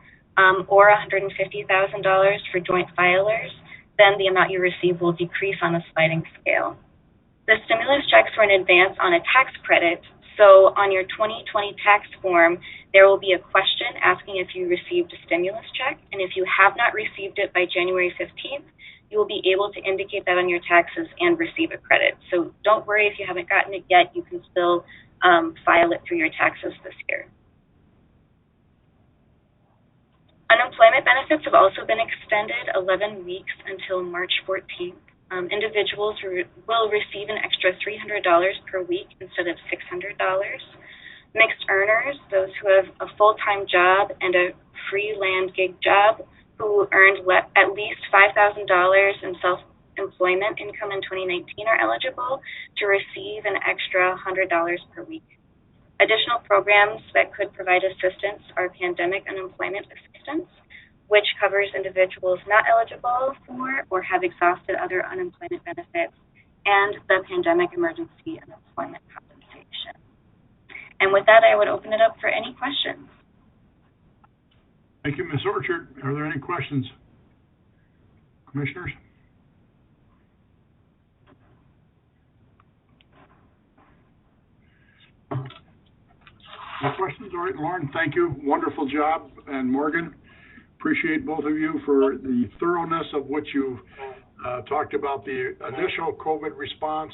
or $150,000 for joint filers, then the amount you receive will decrease on a sliding scale. The stimulus checks were in advance on a tax credit, so on your 2020 tax form, there will be a question asking if you received a stimulus check, and if you have not received it by January 15th, you will be able to indicate that on your taxes and receive a credit. So don't worry if you haven't gotten it yet, you can still file it through your taxes this year. Unemployment benefits have also been extended 11 weeks until March 14th. Individuals will receive an extra $300 per week instead of $600. Mixed earners, those who have a full-time job and a free land gig job, who earned at least $5,000 in self-employment income in 2019 are eligible to receive an extra $100 per week. Additional programs that could provide assistance are pandemic unemployment assistance, which covers individuals not eligible for or have exhausted other unemployment benefits, and the pandemic emergency unemployment compensation. And with that, I would open it up for any questions. Thank you, Ms. Orchard. Are there any questions? Commissioners? No questions? All right, Lauren, thank you. Wonderful job. And Morgan, appreciate both of you for the thoroughness of what you talked about, the initial COVID response,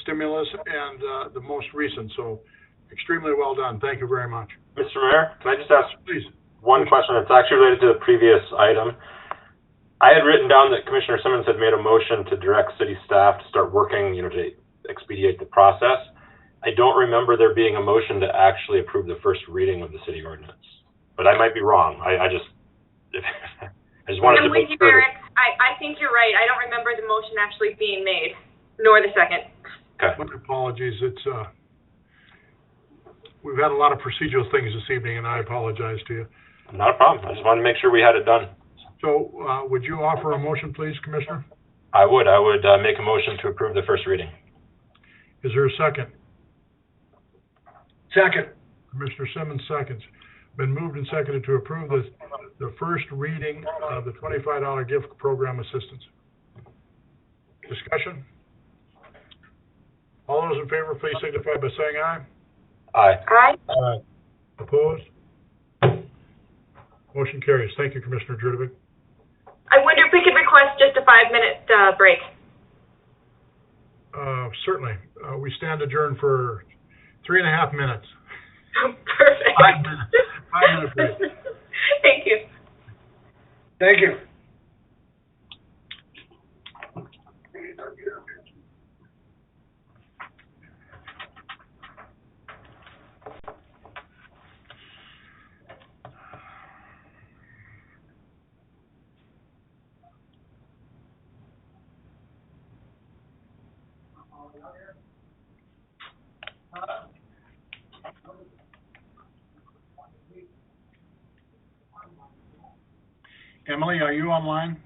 stimulus, and the most recent. So extremely well done. Thank you very much. Mr. Mayor, can I just ask Please. one question? It's actually related to the previous item. I had written down that Commissioner Simmons had made a motion to direct city staff to start working, to expedite the process. I don't remember there being a motion to actually approve the first reading of the city ordinance, but I might be wrong. I just wanted to make sure. Eric. I think you're right. I don't remember the motion actually being made, nor the second. Okay. My apologies. It's we've had a lot of procedural things this evening, and I apologize to you. Not a problem. I just wanted to make sure we had it done. So, would you offer a motion, please, Commissioner? I would make a motion to approve the first reading. Is there a second? Second. Commissioner Simmons seconds. Been moved and seconded to approve the first reading of the $25 gift program assistance. Discussion? All those in favor, please signify by saying aye. Aye. Aye. Aye. Opposed? Motion carries. Thank you, Commissioner Jurdovic. I wonder if we could request just a 5-minute break. Certainly. We stand adjourned for 3.5 minutes. Perfect. 5 minutes. 5-minute break. Thank you. Thank you. Emily, are you online?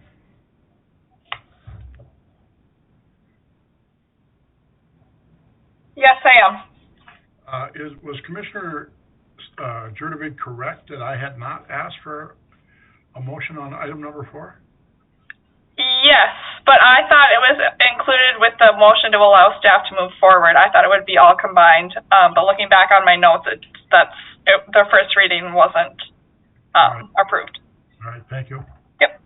Yes, I am. Was Commissioner Jurdovic correct that I had not asked for a motion on item number 4? Yes, but I thought it was included with the motion to allow staff to move forward. I thought it would be all combined. But looking back on my notes, the first reading wasn't approved. All right, thank you. Yep.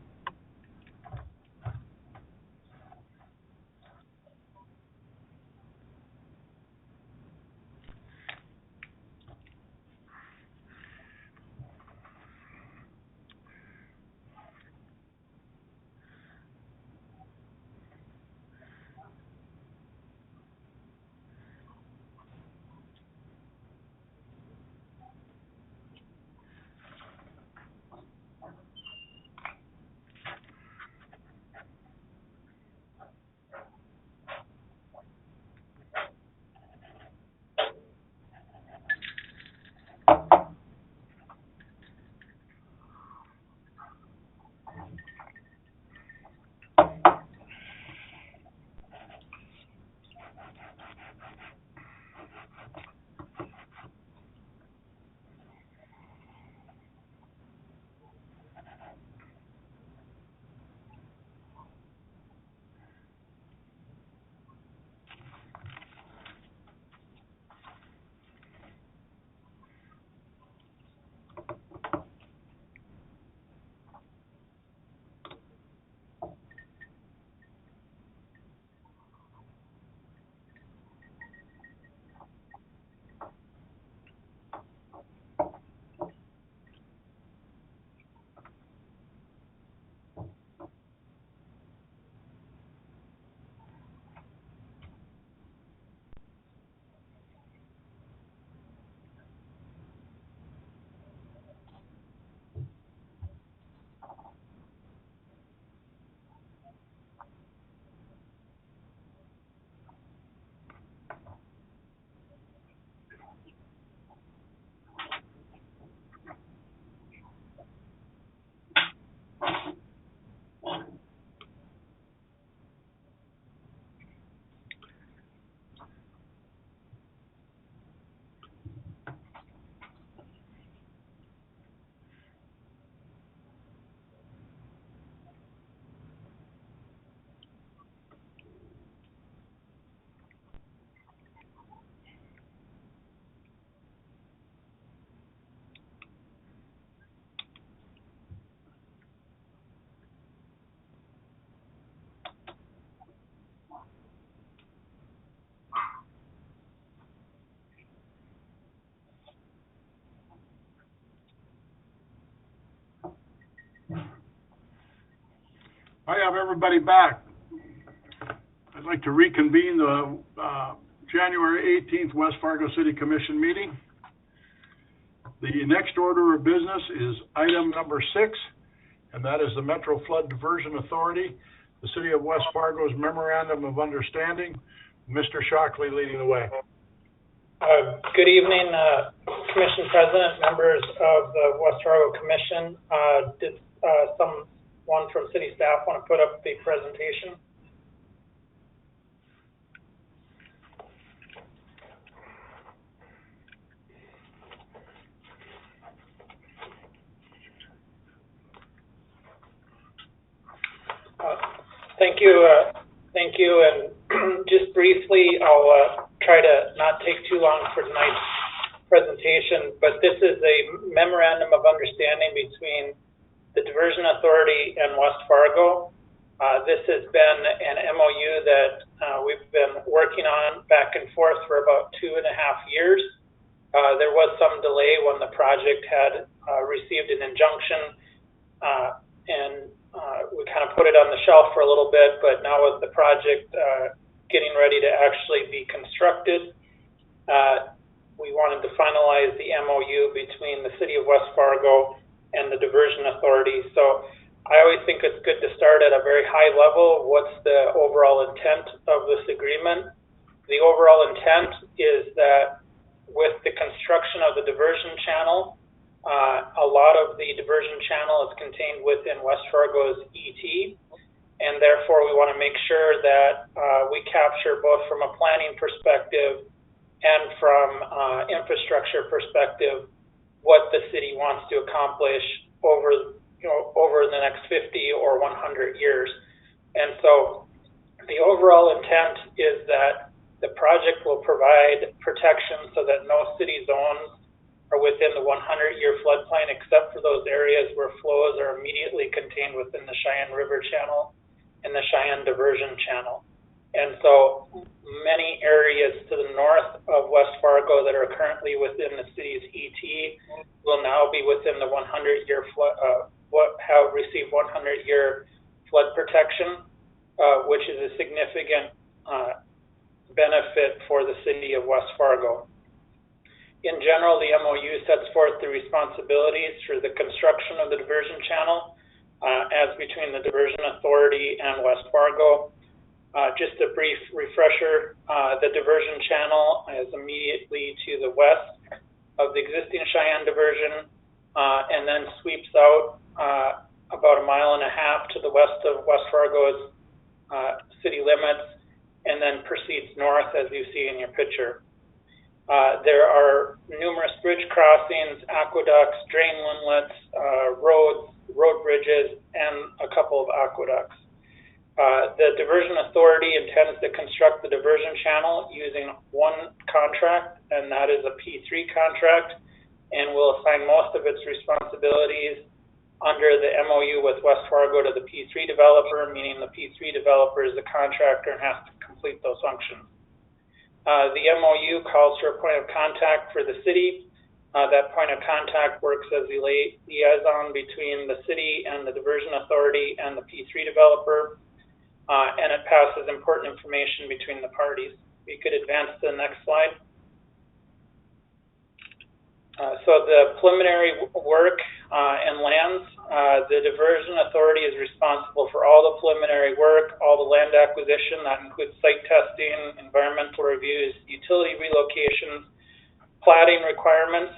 have everybody back. I'd like to reconvene the January 18th West Fargo City Commission meeting. The next order of business is item number 6, and that is the Metro Flood Diversion Authority, the City of West Fargo's Memorandum of Understanding. Mr. Shockley leading the way. Good evening, Commission President, members of the West Fargo Commission. Did someone from city staff want to put up the presentation? Thank you, and just briefly, I'll try to not take too long for tonight's presentation, but this is a memorandum of understanding between the Diversion Authority and West Fargo. This has been an MOU that we've been working on back and forth for about 2.5 years. There was some delay when the project had received an injunction, and we kind of put it on the shelf for a little bit, but now with the project getting ready to actually be constructed, we wanted to finalize the MOU between the City of West Fargo and the Diversion Authority. So I always think it's good to start at a very high level. What's the overall intent of this agreement? The overall intent is that with the construction of the diversion channel, a lot of the diversion channel is contained within West Fargo's ET, and therefore we want to make sure that we capture both from a planning perspective and from infrastructure perspective what the city wants to accomplish over the next 50 or 100 years. And so the overall intent is that the project will provide protection so that no city zones are within the 100-year floodplain except for those areas where flows are immediately contained within the Cheyenne River Channel and the Cheyenne Diversion Channel. And so many areas to the north of West Fargo that are currently within the city's ET will now be within the 100-year flood, have received 100-year flood protection, which is a significant benefit for the city of West Fargo. In general, the MOU sets forth the responsibilities for the construction of the diversion channel as between the Diversion Authority and West Fargo. Just a brief refresher, the diversion channel is immediately to the west of the existing Cheyenne diversion and then sweeps out about 1.5 miles to the west of West Fargo's city limits and then proceeds north as you see in your picture. There are numerous bridge crossings, aqueducts, drain inlets, road bridges, and a couple of aqueducts. The Diversion Authority intends to construct the diversion channel using one contract, and that is a P3 contract, and will assign most of its responsibilities under the MOU with West Fargo to the P3 developer, meaning the P3 developer is the contractor and has to complete those functions. The MOU calls for a point of contact for the city. That point of contact works as a liaison between the city and the Diversion Authority and the P3 developer, and it passes important information between the parties. We could advance to the next slide. So the preliminary work and lands, the Diversion Authority is responsible for all the preliminary work, all the land acquisition, that includes site testing, environmental reviews, utility relocations, platting requirements.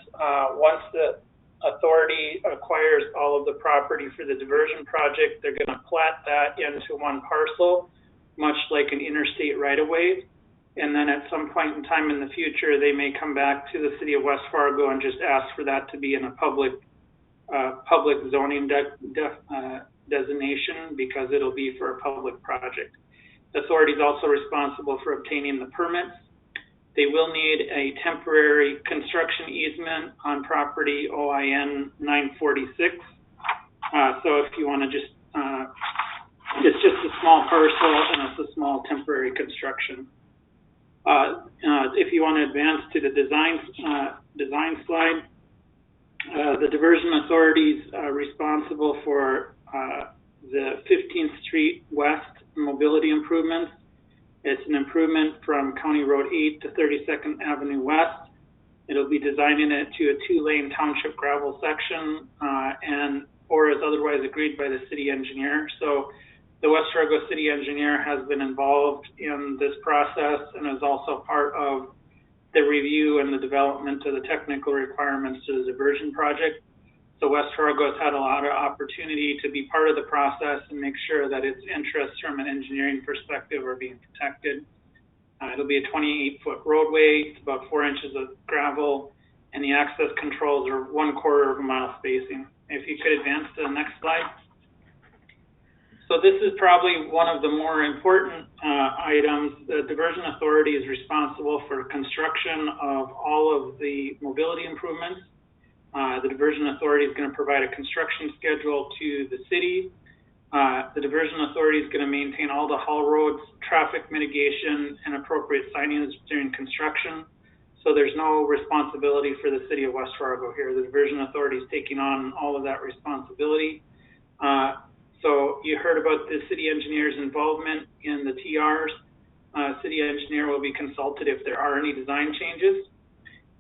Once the authority acquires all of the property for the diversion project, they're going to plat that into one parcel, much like an interstate right-of-way. And then at some point in time in the future, they may come back to the city of West Fargo and just ask for that to be in a public zoning designation because it'll be for a public project. The authority is also responsible for obtaining the permits. They will need a temporary construction easement on property OIN 946. So if you want to just, it's just a small parcel and it's a small temporary construction. If you want to advance to the design slide, the diversion authorities responsible for the 15th Street West mobility improvements. It's an improvement from County Road 8 to 32nd Avenue West. It'll be designing it to a 2-lane township gravel section, or as otherwise agreed by the city engineer. So the West Fargo city engineer has been involved in this process and is also part of the review and the development of the technical requirements to the diversion project. So West Fargo has had a lot of opportunity to be part of the process and make sure that its interests from an engineering perspective are being protected. It'll be a 28-foot roadway, it's about 4 inches of gravel, and the access controls are 1/4 of a mile spacing. If you could advance to the next slide. So this is probably one of the more important items. The Diversion Authority is responsible for construction of all of the mobility improvements. The Diversion Authority is going to provide a construction schedule to the city. The Diversion Authority is going to maintain all the haul roads, traffic mitigation, and appropriate signage during construction. So there's no responsibility for the city of West Fargo here. The Diversion Authority is taking on all of that responsibility. So you heard about the city engineer's involvement in the TRs. City engineer will be consulted if there are any design changes.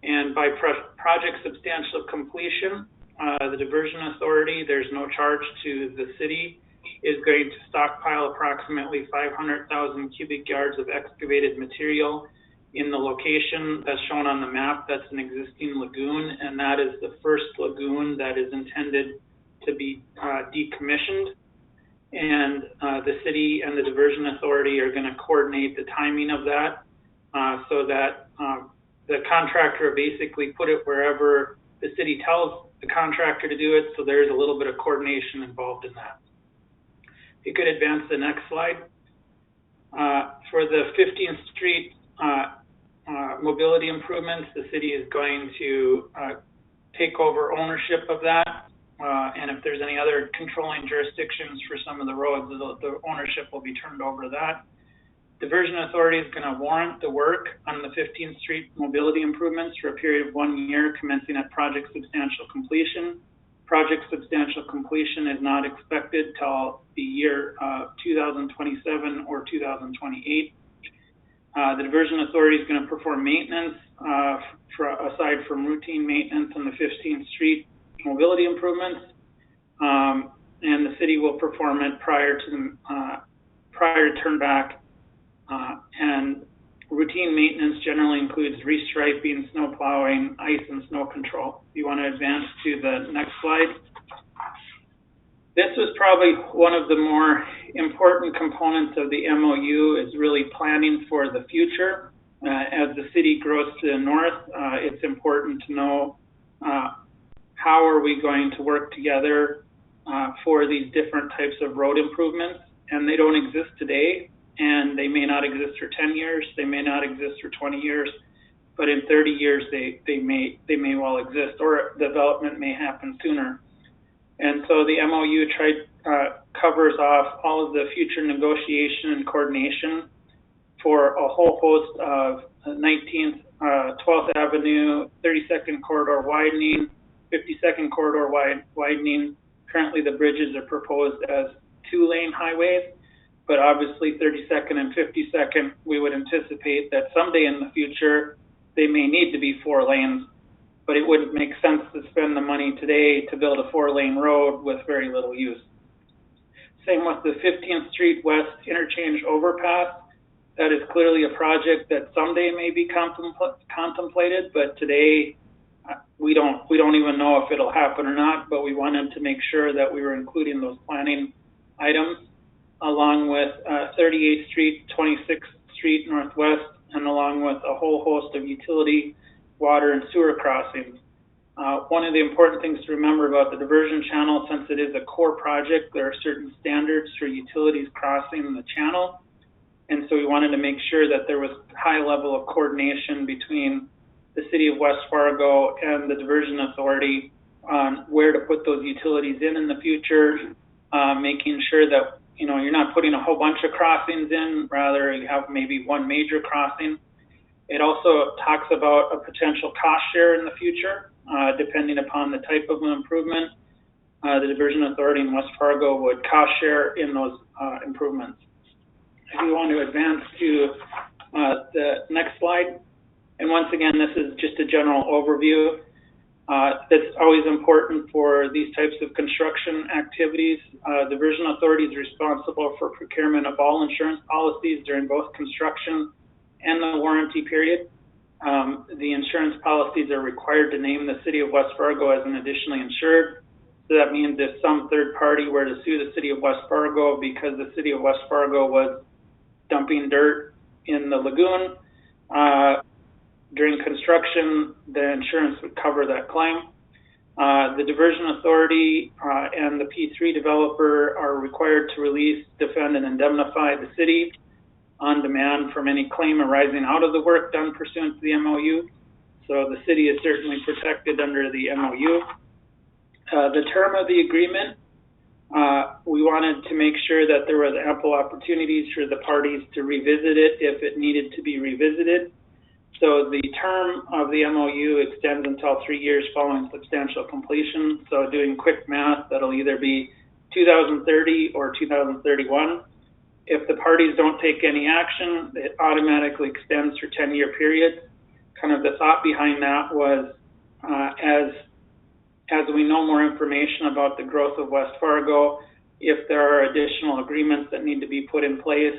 And by project substantial completion, the Diversion Authority, there's no charge to the city, is going to stockpile approximately 500,000 cubic yards of excavated material in the location that's shown on the map. That's an existing lagoon, and that is the first lagoon that is intended to be decommissioned. And the city and the Diversion Authority are going to coordinate the timing of that so that the contractor basically put it wherever the city tells the contractor to do it, so there's a little bit of coordination involved in that. If you could advance the next slide. For the 15th Street mobility improvements, the city is going to take over ownership of that. And if there's any other controlling jurisdictions for some of the roads, the ownership will be turned over to that. Diversion Authority is going to warrant the work on the 15th Street mobility improvements for a period of 1 year, commencing at project substantial completion. Project substantial completion is not expected till the year 2027 or 2028. The Diversion Authority is going to perform maintenance aside from routine maintenance on the 15th Street mobility improvements, and the city will perform it prior to turn back. And routine maintenance generally includes restriping, snow plowing, ice and snow control. If you want to advance to the next slide. This was probably one of the more important components of the MOU, is really planning for the future. As the city grows to the north, it's important to know how are we going to work together for these different types of road improvements. And they don't exist today, and they may not exist for 10 years, they may not exist for 20 years, but in 30 years they may well exist, or development may happen sooner. And so the MOU covers off all of the future negotiation and coordination for a whole host of 19th, 12th Avenue, 32nd Corridor widening, 52nd Corridor widening. Currently the bridges are proposed as 2-lane highways, but obviously 32nd and 52nd, we would anticipate that someday in the future, they may need to be 4 lanes, but it wouldn't make sense to spend the money today to build a 4-lane road with very little use. Same with the 15th Street West interchange overpass. That is clearly a project that someday may be contemplated, but today we don't even know if it'll happen or not, but we wanted to make sure that we were including those planning items, along with 38th Street, 26th Street Northwest, and along with a whole host of utility, water, and sewer crossings. One of the important things to remember about the diversion channel, since it is a core project, there are certain standards for utilities crossing the channel. And so we wanted to make sure that there was high level of coordination between the city of West Fargo and the Diversion Authority on where to put those utilities in the future, making sure that you're not putting a whole bunch of crossings in, rather you have maybe one major crossing. It also talks about a potential cost share in the future, depending upon the type of an improvement. the Diversion Authority in West Fargo would cost share in those improvements. If you want to advance to the next slide, and once again, this is just a general overview. That's always important for these types of construction activities. Diversion Authority is responsible for procurement of all insurance policies during both construction and the warranty period. The insurance policies are required to name the City of West Fargo as an additionally insured. So that means if some third party were to sue the City of West Fargo because the City of West Fargo was dumping dirt in the lagoon during construction, the insurance would cover that claim. The Diversion Authority and the P3 developer are required to release, defend, and indemnify the city on demand from any claim arising out of the work done pursuant to the MOU. So the city is certainly protected under the MOU. The term of the agreement, we wanted to make sure that there was ample opportunities for the parties to revisit it if it needed to be revisited. So the term of the MOU extends until 3 years following substantial completion. So doing quick math, that'll either be 2030 or 2031. If the parties don't take any action, it automatically extends for 10-year periods. Kind of the thought behind that was as we know more information about the growth of West Fargo, if there are additional agreements that need to be put in place,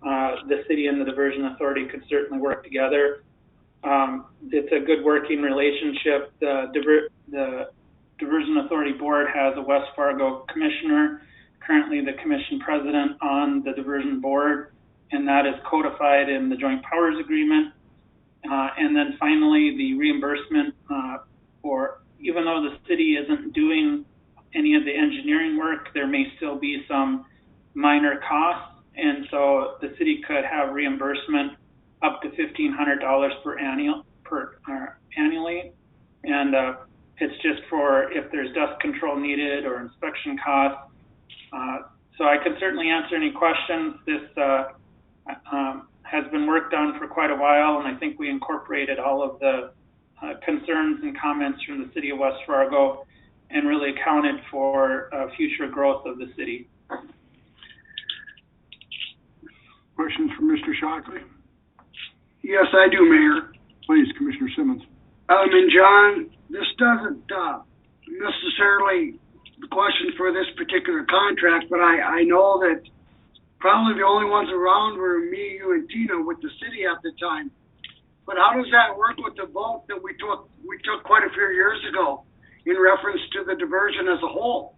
the city and the Diversion Authority could certainly work together. It's a good working relationship. The Diversion Authority Board has a West Fargo commissioner, currently the commission president on the diversion board, and that is codified in the joint powers agreement. And then finally, the reimbursement for, even though the city isn't doing any of the engineering work, there may still be some minor costs, and so the city could have reimbursement up to $1,500 annually, and it's just for if there's dust control needed or inspection costs. So I can certainly answer any questions. This has been worked on for quite a while, and I think we incorporated all of the concerns and comments from the City of West Fargo and really accounted for future growth of the city. Questions from Mr. Shockley? Yes, I do, Mayor. Please, Commissioner Simmons. And John, this doesn't necessarily the question for this particular contract, but I know that probably the only ones around were me, you, and Tina with the city at the time. But how does that work with the vote that we took quite a few years ago in reference to the diversion as a whole?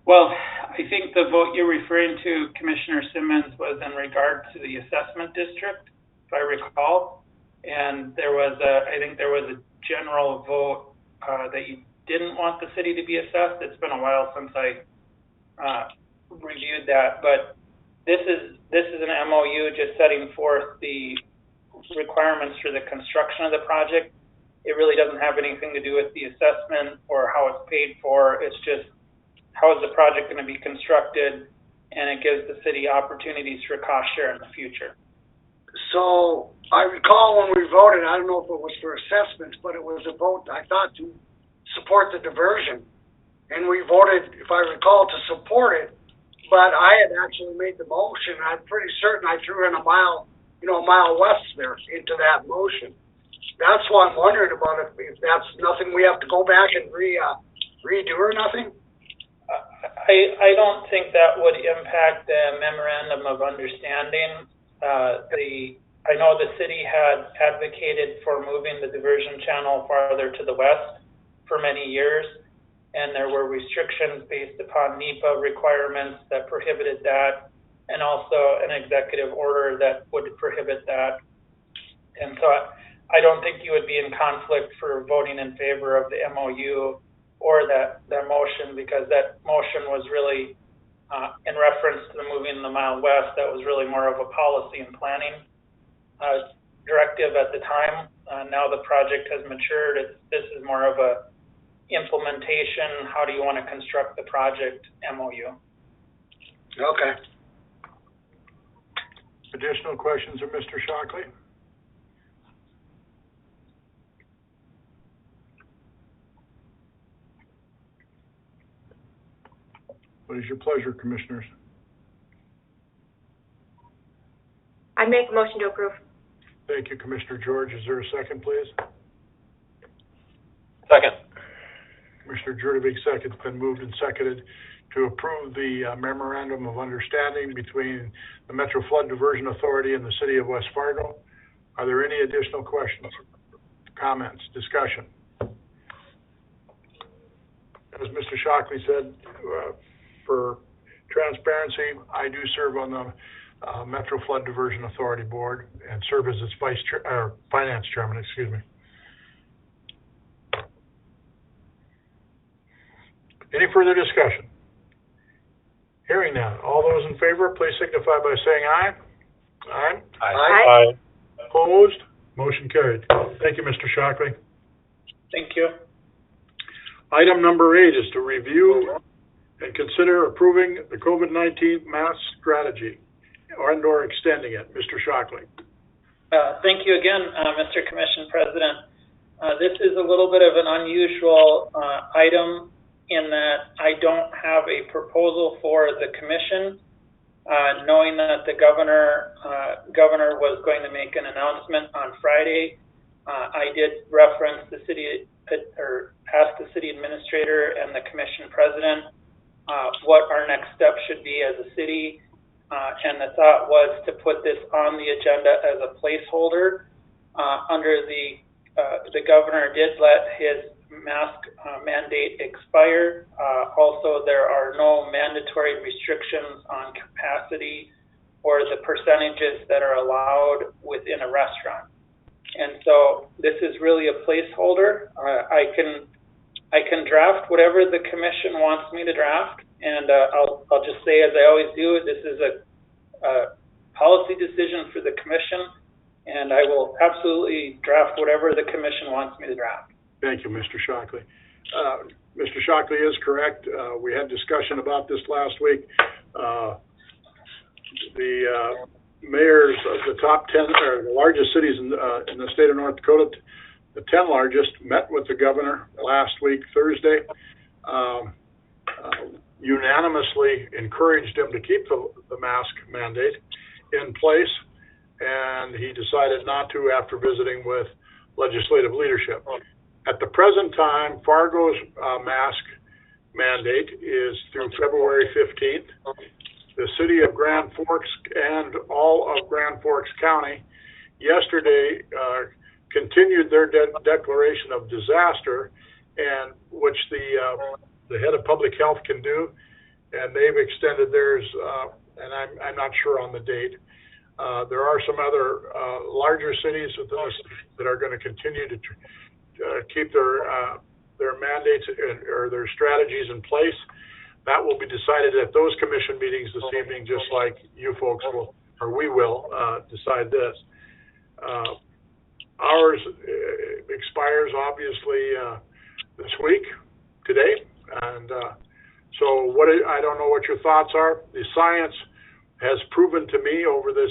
Well, I think the vote you're referring to, Commissioner Simmons, was in regard to the assessment district, if I recall. And there was I think there was a general vote that you didn't want the city to be assessed. It's been a while since I reviewed that, but this is an MOU just setting forth the requirements for the construction of the project. It really doesn't have anything to do with the assessment or how it's paid for. It's just how is the project going to be constructed, and it gives the city opportunities for cost share in the future. So I recall when we voted, I don't know if it was for assessments, but it was a vote, I thought, to support the diversion. And we voted, if I recall, to support it, but I had actually made the motion. I'm pretty certain I threw in a mile west there into that motion. That's why I'm wondering about if that's nothing we have to go back and redo or nothing. I don't think that would impact the memorandum of understanding. I know the city had advocated for moving the diversion channel farther to the west for many years, and there were restrictions based upon NEPA requirements that prohibited that, and also an executive order that would prohibit that. And so I don't think you would be in conflict for voting in favor of the MOU or that motion, because that motion was really in reference to the moving the mile west. That was really more of a policy and planning directive at the time. Now the project has matured. This is more of a implementation. How do you want to construct the project MOU? Okay. Additional questions of Mr. Shockley? What is your pleasure, Commissioners? I make a motion to approve. Thank you, Commissioner George. Is there a second, please? Second. Commissioner Jurdovic, second. It's been moved and seconded to approve the memorandum of understanding between the Metro Flood Diversion Authority and the City of West Fargo. Are there any additional questions, comments, discussion? As Mr. Shockley said, for transparency, I do serve on the Metro Flood Diversion Authority Board and serve as its finance chairman, excuse me. Any further discussion? Hearing none. All those in favor, please signify by saying aye. Aye. Aye. Opposed? Motion carried. Thank you, Mr. Shockley. Thank you. Item number 8 is to review and consider approving the COVID-19 mask strategy and/or extending it. Mr. Shockley. Thank you again, Mr. Commission President. This is a little bit of an unusual item in that I don't have a proposal for the commission, knowing that the governor was going to make an announcement on Friday. I did reference the city, or ask the city administrator and the commission president what our next step should be as a city, and the thought was to put this on the agenda as a placeholder. Under the governor did let his mask mandate expire. Also, there are no mandatory restrictions on capacity or the percentages that are allowed within a restaurant. And so this is really a placeholder. I can draft whatever the commission wants me to draft, and I'll just say, as I always do, this is a policy decision for the commission, and I will absolutely draft whatever the commission wants me to draft. Thank you, Mr. Shockley. Mr. Shockley is correct. We had discussion about this last week. The mayors of the top 10, or the largest cities in the state of North Dakota, the 10 largest, met with the governor last week, Thursday, unanimously encouraged him to keep the mask mandate in place, and he decided not to after visiting with legislative leadership. At the present time, Fargo's mask mandate is through February 15th. The city of Grand Forks and all of Grand Forks County yesterday continued their declaration of disaster, and which the head of public health can do, and they've extended theirs, and I'm not sure on the date. There are some other larger cities that are going to continue to keep their mandates or their strategies in place. That will be decided at those commission meetings this evening, just like you folks will, or we will, decide this. Ours expires obviously this week, today, and so I don't know what your thoughts are. The science has proven to me over this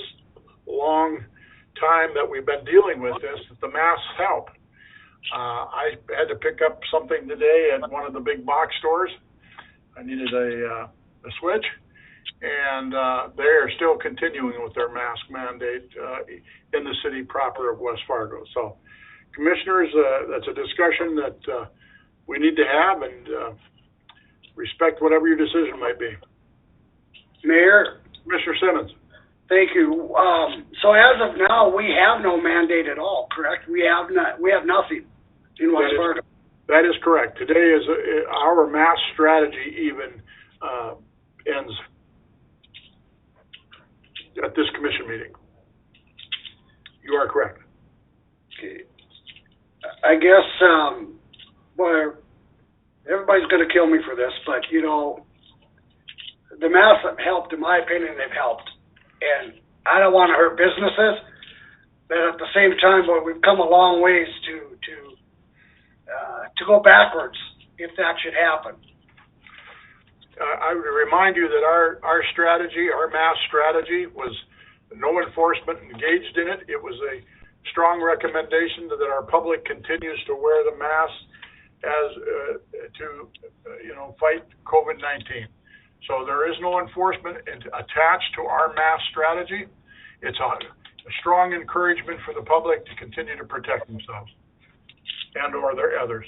long time that we've been dealing with this that the masks help. I had to pick up something today at one of the big box stores. I needed a switch, and they are still continuing with their mask mandate in the city proper of West Fargo. So, commissioners, that's a discussion that we need to have, and respect whatever your decision might be. Mayor? Commissioner Simmons. Thank you. So as of now, we have no mandate at all, correct? We have nothing in West Fargo. That is correct. Today is our mass strategy even ends at this commission meeting. You are correct. Okay. I guess, well, everybody's going to kill me for this, but, you know, the masks have helped. In my opinion, they've helped. And I don't want to hurt businesses, but at the same time, well, we've come a long ways to go backwards if that should happen. I would remind you that our strategy, our mass strategy, was no enforcement engaged in it. It was a strong recommendation that our public continues to wear the mask as to fight COVID-19. So there is no enforcement attached to our mask strategy. It's a strong encouragement for the public to continue to protect themselves and or their others.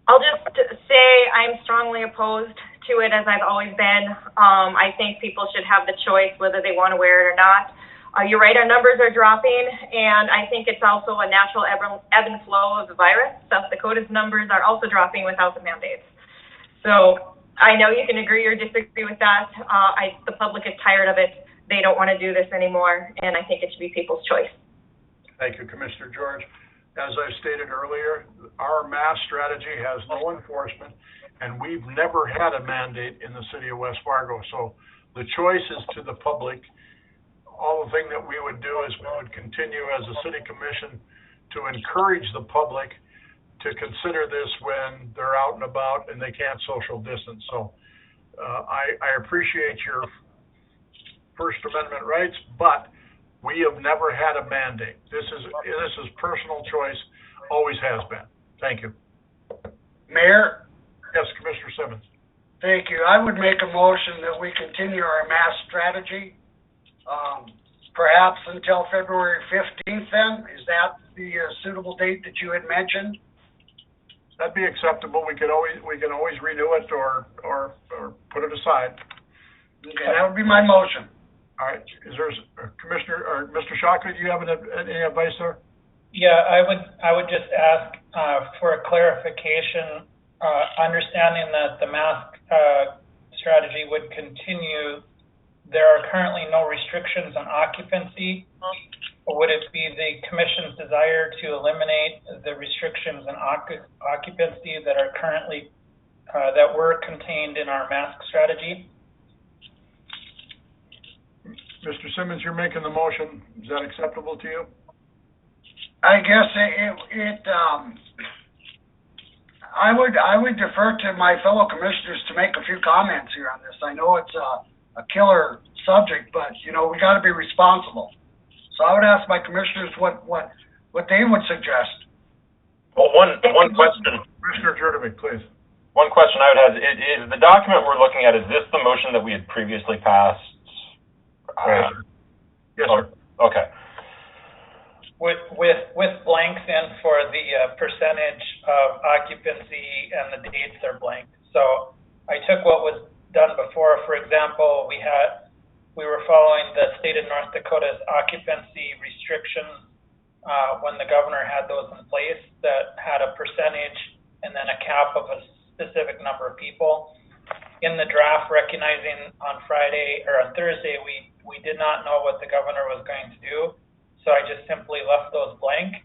I'll just say I'm strongly opposed to it, as I've always been. I think people should have the choice whether they want to wear it or not. You're right, our numbers are dropping, and I think it's also a natural ebb and flow of the virus. South Dakota's numbers are also dropping without the mandates. So I know you can agree or disagree with that. The public is tired of it. They don't want to do this anymore, and I think it should be people's choice. Thank you, Commissioner George. As I stated earlier, our mask strategy has no enforcement, and we've never had a mandate in the city of West Fargo. So the choice is to the public. All the thing that we would do is we would continue as a city commission to encourage the public to consider this when they're out and about and they can't social distance. So I appreciate your First Amendment rights, but we have never had a mandate. This is personal choice, always has been. Thank you. Mayor? Yes, Commissioner Simmons. Thank you. I would make a motion that we continue our mask strategy, perhaps until February 15th then. Is that the suitable date that you had mentioned? That'd be acceptable. We can always renew it or put it aside. Okay, that would be my motion. All right. Is there Commissioner or Mr. Shockley? Do you have any advice there? Yeah, I would just ask for a clarification, understanding that the mask strategy would continue. There are currently no restrictions on occupancy. Or would it be the commission's desire to eliminate the restrictions on occupancy that are currently that were contained in our mask strategy? Mr. Simmons, you're making the motion. Is that acceptable to you? I guess I would defer to my fellow commissioners to make a few comments here on this. I know it's a killer subject, but we got to be responsible. So I would ask my commissioners what they would suggest. Well, one question. Commissioner Jurdovic, please. One question I would have is the document we're looking at, is this the motion that we had previously passed? Yes, sir. Okay. With blanks in for the percentage of occupancy and the dates are blank. So I took what was done before. For example, we were following the state of North Dakota's occupancy restrictions when the governor had those in place that had a percentage and then a cap of a specific number of people. In the draft, recognizing on Friday or on Thursday, we did not know what the governor was going to do, so I just simply left those blank.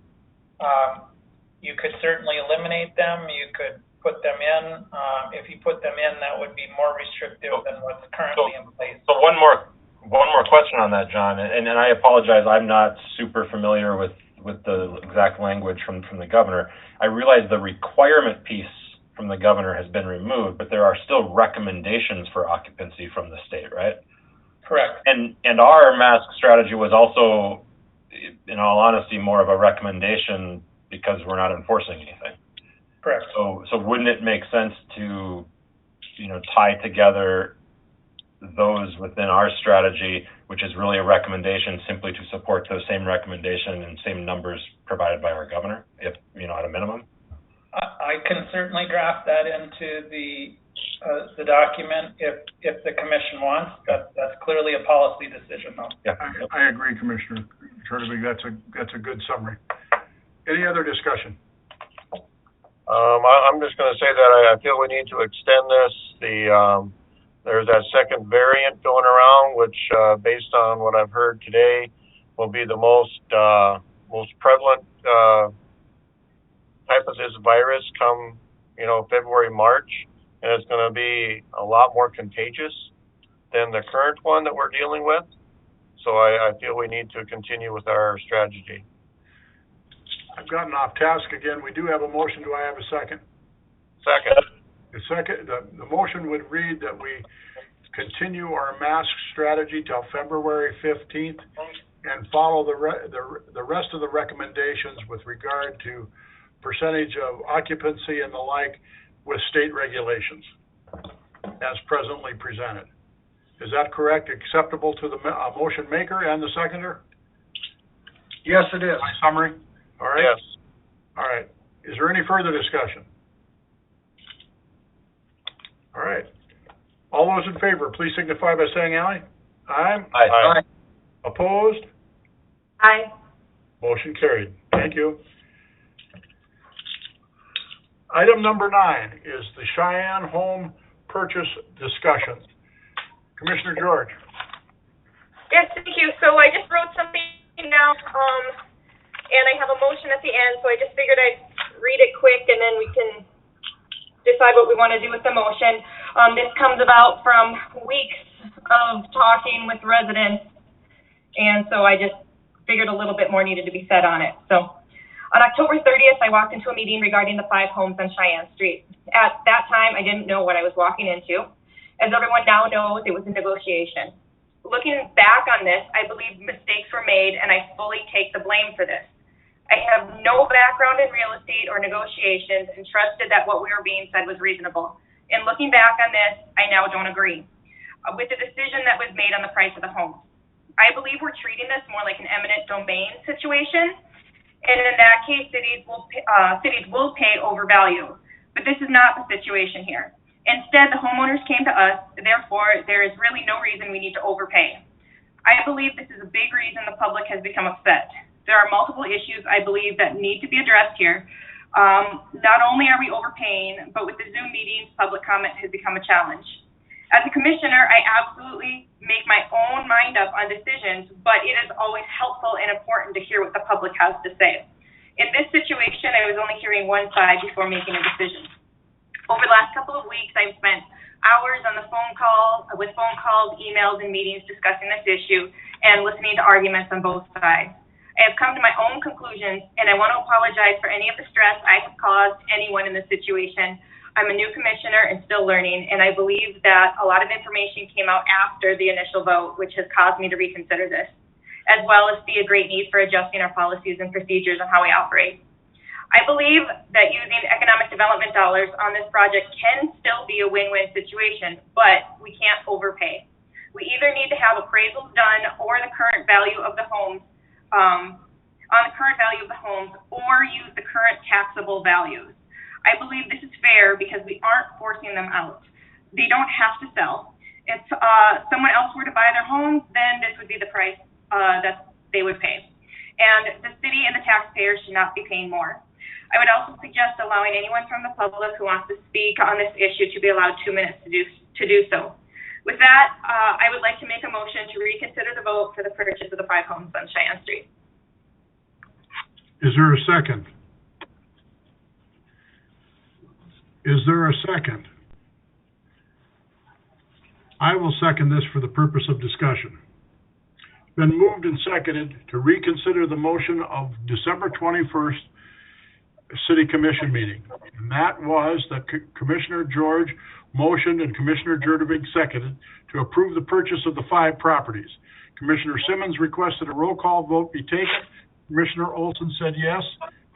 You could certainly eliminate them. You could put them in. If you put them in, that would be more restrictive than what's currently in place. So one more question on that, John, and I apologize. I'm not super familiar with the exact language from the governor. I realize the requirement piece from the governor has been removed, but there are still recommendations for occupancy from the state, right? Correct. And our mask strategy was also, in all honesty, more of a recommendation because we're not enforcing anything. Correct. So wouldn't it make sense to, tie together those within our strategy, which is really a recommendation, simply to support those same recommendation and same numbers provided by our governor, if at a minimum? I can certainly draft that into the document if the commission wants. That's clearly a policy decision, though. Yeah, I agree, Commissioner Jurdovic. That's a good summary. Any other discussion? I'm just going to say that I feel we need to extend this. There's that second variant going around, which, based on what I've heard today, will be the most prevalent type of this virus come, February, March, and it's going to be a lot more contagious than the current one that we're dealing with. So I feel we need to continue with our strategy. I've gotten off task again. We do have a motion. Do I have a second? Second. The motion would read that we continue our mask strategy till February 15th and follow the rest of the recommendations with regard to percentage of occupancy and the like with state regulations as presently presented. Is that correct? Acceptable to the motion maker and the seconder? Yes, it is. My summary? All right. Yes. All right. Is there any further discussion? All right. All those in favor, please signify by saying aye. Aye. Aye. Opposed? Aye. Motion carried. Thank you. Item number 9 is the Cheyenne home purchase discussions. Commissioner George. Yes, thank you. So I just wrote something down, and I have a motion at the end, so I just figured I'd read it quick, and then we can decide what we want to do with the motion. This comes about from weeks of talking with residents, and so I just figured a little bit more needed to be said on it. So on October 30th, I walked into a meeting regarding the 5 homes on Cheyenne Street. At that time, I didn't know what I was walking into. As everyone now knows, it was a negotiation. Looking back on this, I believe mistakes were made, and I fully take the blame for this. I have no background in real estate or negotiations and trusted that what we were being said was reasonable. In looking back on this, I now don't agree with the decision that was made on the price of the home. I believe we're treating this more like an eminent domain situation, and in that case, cities will pay over value. But this is not the situation here. Instead, the homeowners came to us, therefore, there is really no reason we need to overpay. I believe this is a big reason the public has become upset. There are multiple issues I believe that need to be addressed here. Not only are we overpaying, but with the Zoom meetings, public comment has become a challenge. As a commissioner, I absolutely make my own mind up on decisions, but it is always helpful and important to hear what the public has to say. In this situation, I was only hearing one side before making a decision. Over the last couple of weeks, I've spent hours on the phone calls, emails, and meetings discussing this issue and listening to arguments on both sides. I have come to my own conclusions, and I want to apologize for any of the stress I have caused anyone in this situation. I'm a new commissioner and still learning, and I believe that a lot of information came out after the initial vote, which has caused me to reconsider this, as well as see a great need for adjusting our policies and procedures on how we operate. I believe that using economic development dollars on this project can still be a win-win situation, but we can't overpay. We either need to have appraisals done or the current value of the homes, or use the current taxable values. I believe this is fair because we aren't forcing them out. They don't have to sell. If someone else were to buy their homes, then this would be the price that they would pay. And the city and the taxpayers should not be paying more. I would also suggest allowing anyone from the public who wants to speak on this issue to be allowed 2 minutes to do so. With that, I would like to make a motion to reconsider the vote for the purchase of the 5 homes on Cheyenne Street. Is there a second? Is there a second? I will second this for the purpose of discussion. Been moved and seconded to reconsider the motion of December 21st City Commission meeting. And that was that Commissioner George motioned and Commissioner Jurdovig seconded to approve the purchase of the 5 properties. Commissioner Simmons requested a roll call vote be taken. Commissioner Olson said yes.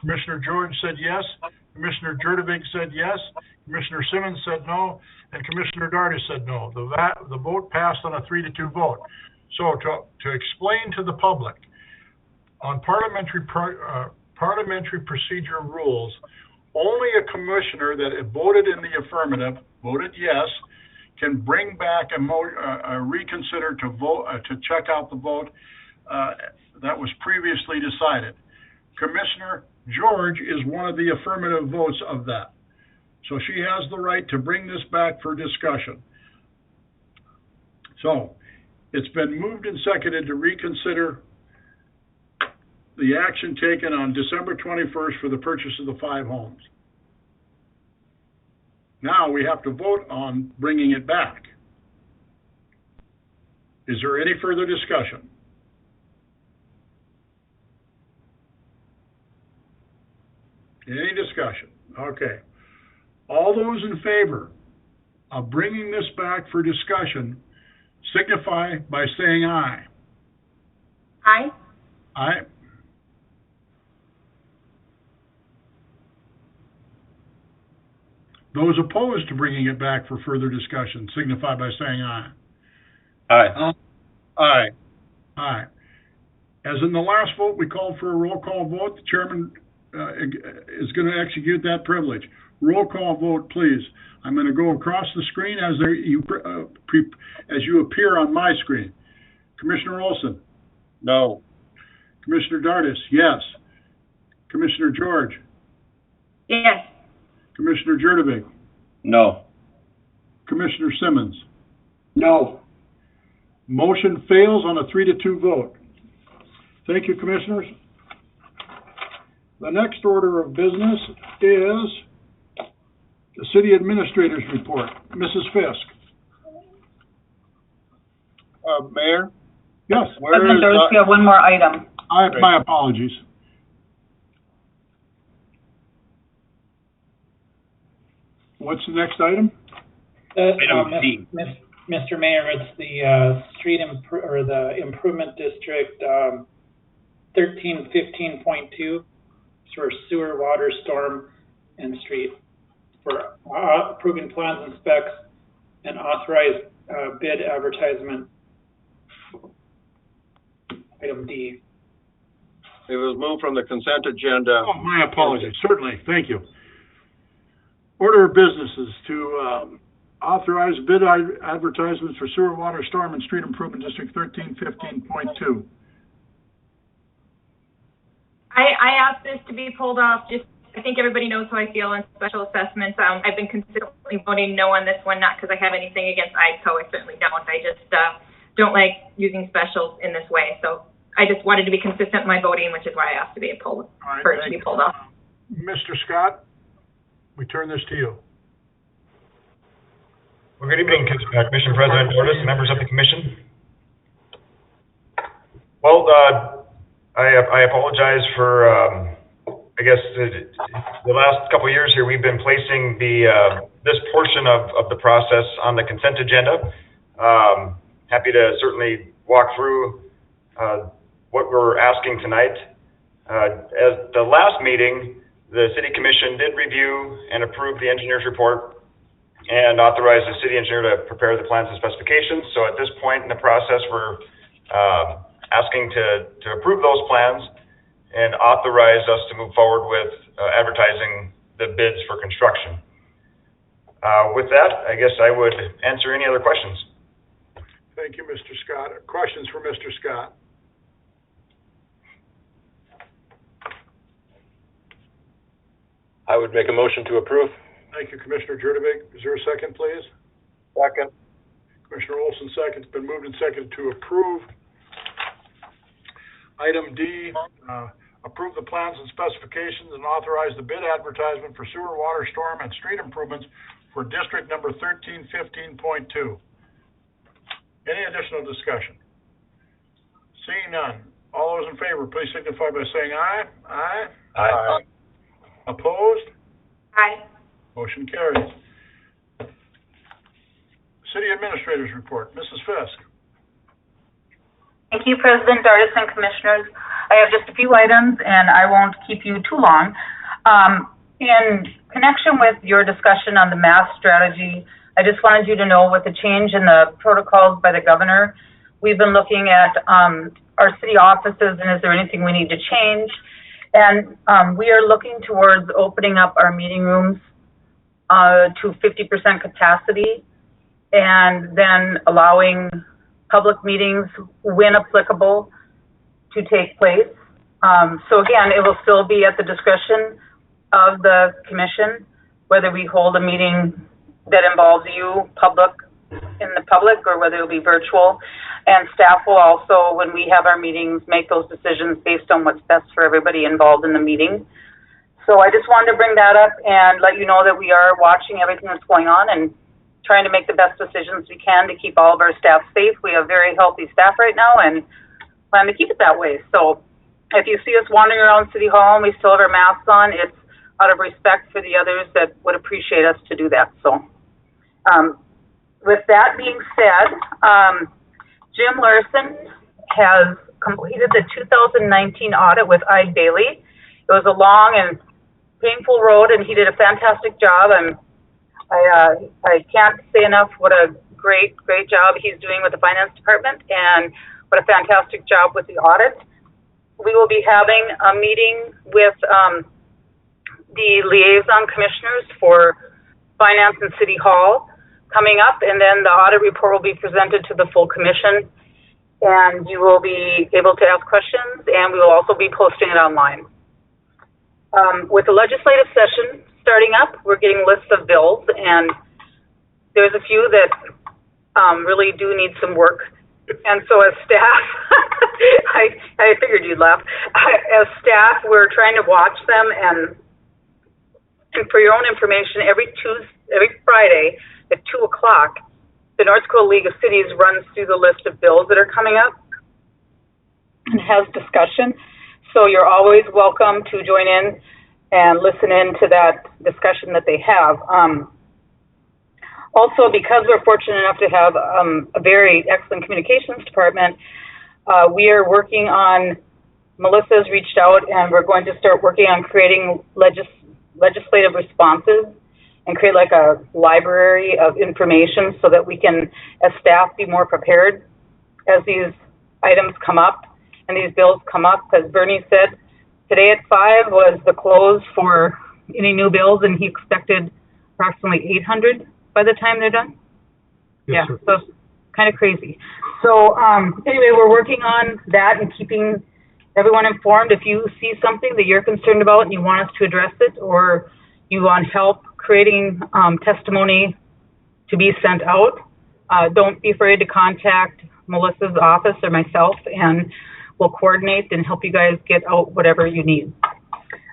Commissioner George said yes. Commissioner Jurdovig said yes. Commissioner Simmons said no. And Commissioner Dartis said no. The vote passed on a 3-2 vote. So to explain to the public, on parliamentary procedure rules, only a commissioner that voted in the affirmative, voted yes, can bring back a reconsider to vote to check out the vote that was previously decided. Commissioner George is one of the affirmative votes of that. So she has the right to bring this back for discussion. So it's been moved and seconded to reconsider the action taken on December 21st for the purchase of the 5 homes. Now we have to vote on bringing it back. Is there any further discussion? Any discussion? Okay. All those in favor of bringing this back for discussion signify by saying aye. Aye. Aye. Those opposed to bringing it back for further discussion signify by saying aye. Aye. Aye. Aye. As in the last vote, we called for a roll call vote. The chairman is going to execute that privilege. Roll call vote, please. I'm going to go across the screen as you appear on my screen. Commissioner Olson? No. Commissioner Dardis? Yes. Commissioner George? Yes. Commissioner Jurdevig? No. Commissioner Simmons? No. Motion fails on a 3-2 vote. Thank you, Commissioners. The next order of business is the City Administrator's Report. Mrs. Fisk. Mayor? Yes. President Darcy, we have one more item. My apologies. What's the next item? Mr. Mayor, it's the the improvement district 1315.2 for sewer, water, storm, and street for approving plans and specs and authorized bid advertisement. Item D. It was moved from the consent agenda. Oh, my apologies. Certainly. Thank you. Order of business is to authorize bid advertisements for sewer, water, storm, and street improvement district 1315.2. I asked this to be pulled off. I think everybody knows how I feel on special assessments. I've been consistently voting no on this one, not because I have anything against IDCO. I certainly don't. I just don't like using specials in this way. So I just wanted to be consistent in my voting, which is why I asked to be pulled off. Mr. Scott, we turn this to you. Well, good evening, Commission President Dardis, members of the Commission. Well, I apologize for, I guess, the last couple of years here, we've been placing this portion of the process on the consent agenda. Happy to certainly walk through what we're asking tonight. At the last meeting, the City Commission did review and approve the engineer's report and authorize the city engineer to prepare the plans and specifications. So at this point in the process, we're asking to approve those plans and authorize us to move forward with advertising the bids for construction. With that, I guess I would answer any other questions. Thank you, Mr. Scott. Questions for Mr. Scott? I would make a motion to approve. Thank you, Commissioner Jurdevig. Is there a second, please? Second. Commissioner Olson, second. It's been moved and seconded to approve. Item D, approve the plans and specifications and authorize the bid advertisement for sewer, water, storm, and street improvements for district number 1315.2. Any additional discussion? Seeing none. All those in favor, please signify by saying aye. Aye. Aye. Opposed? Aye. Motion carries. City Administrator's Report. Mrs. Fisk. Thank you, President Dardis and Commissioners. I have just a few items, and I won't keep you too long. In connection with your discussion on the mass strategy, I just wanted you to know with the change in the protocols by the governor, we've been looking at our city offices and is there anything we need to change. And we are looking towards opening up our meeting rooms to 50% capacity and then allowing public meetings, when applicable, to take place. So again, it will still be at the discretion of the commission, whether we hold a meeting that involves you, in the public, or whether it'll be virtual. And staff will also, when we have our meetings, make those decisions based on what's best for everybody involved in the meeting. So I just wanted to bring that up and let you know that we are watching everything that's going on and trying to make the best decisions we can to keep all of our staff safe. We have very healthy staff right now and plan to keep it that way. So if you see us wandering around City Hall and we still have our masks on, it's out of respect for the others that would appreciate us to do that. So with that being said, Jim Larson has completed the 2019 audit with Eide Bailey. It was a long and painful road, and he did a fantastic job. I'm I can't say enough what a great job he's doing with the finance department and what a fantastic job with the audit. We will be having a meeting with the liaison commissioners for finance and city hall coming up, and then the audit report will be presented to the full commission, and you will be able to ask questions, and we will also be posting it online. With the legislative session starting up, we're getting lists of bills, and there's a few that really do need some work. And so as staff, I figured you'd laugh. As staff, we're trying to watch them, and for your own information, every Friday at 2 o'clock, the North Dakota League of Cities runs through the list of bills that are coming up and has discussion. So you're always welcome to join in and listen in to that discussion that they have. Also, because we're fortunate enough to have a very excellent communications department, we are working on, Melissa's reached out, and we're going to start working on creating legislative responses and create like a library of information so that we can, as staff, be more prepared as these items come up and these bills come up. As Bernie said, today at 5 was the close for any new bills, and he expected approximately 800 by the time they're done. Yes, yeah, so kind of crazy. So anyway, we're working on that and keeping everyone informed. If you see something that you're concerned about and you want us to address it, or you want help creating testimony to be sent out, don't be afraid to contact Melissa's office or myself, and we'll coordinate and help you guys get out whatever you need.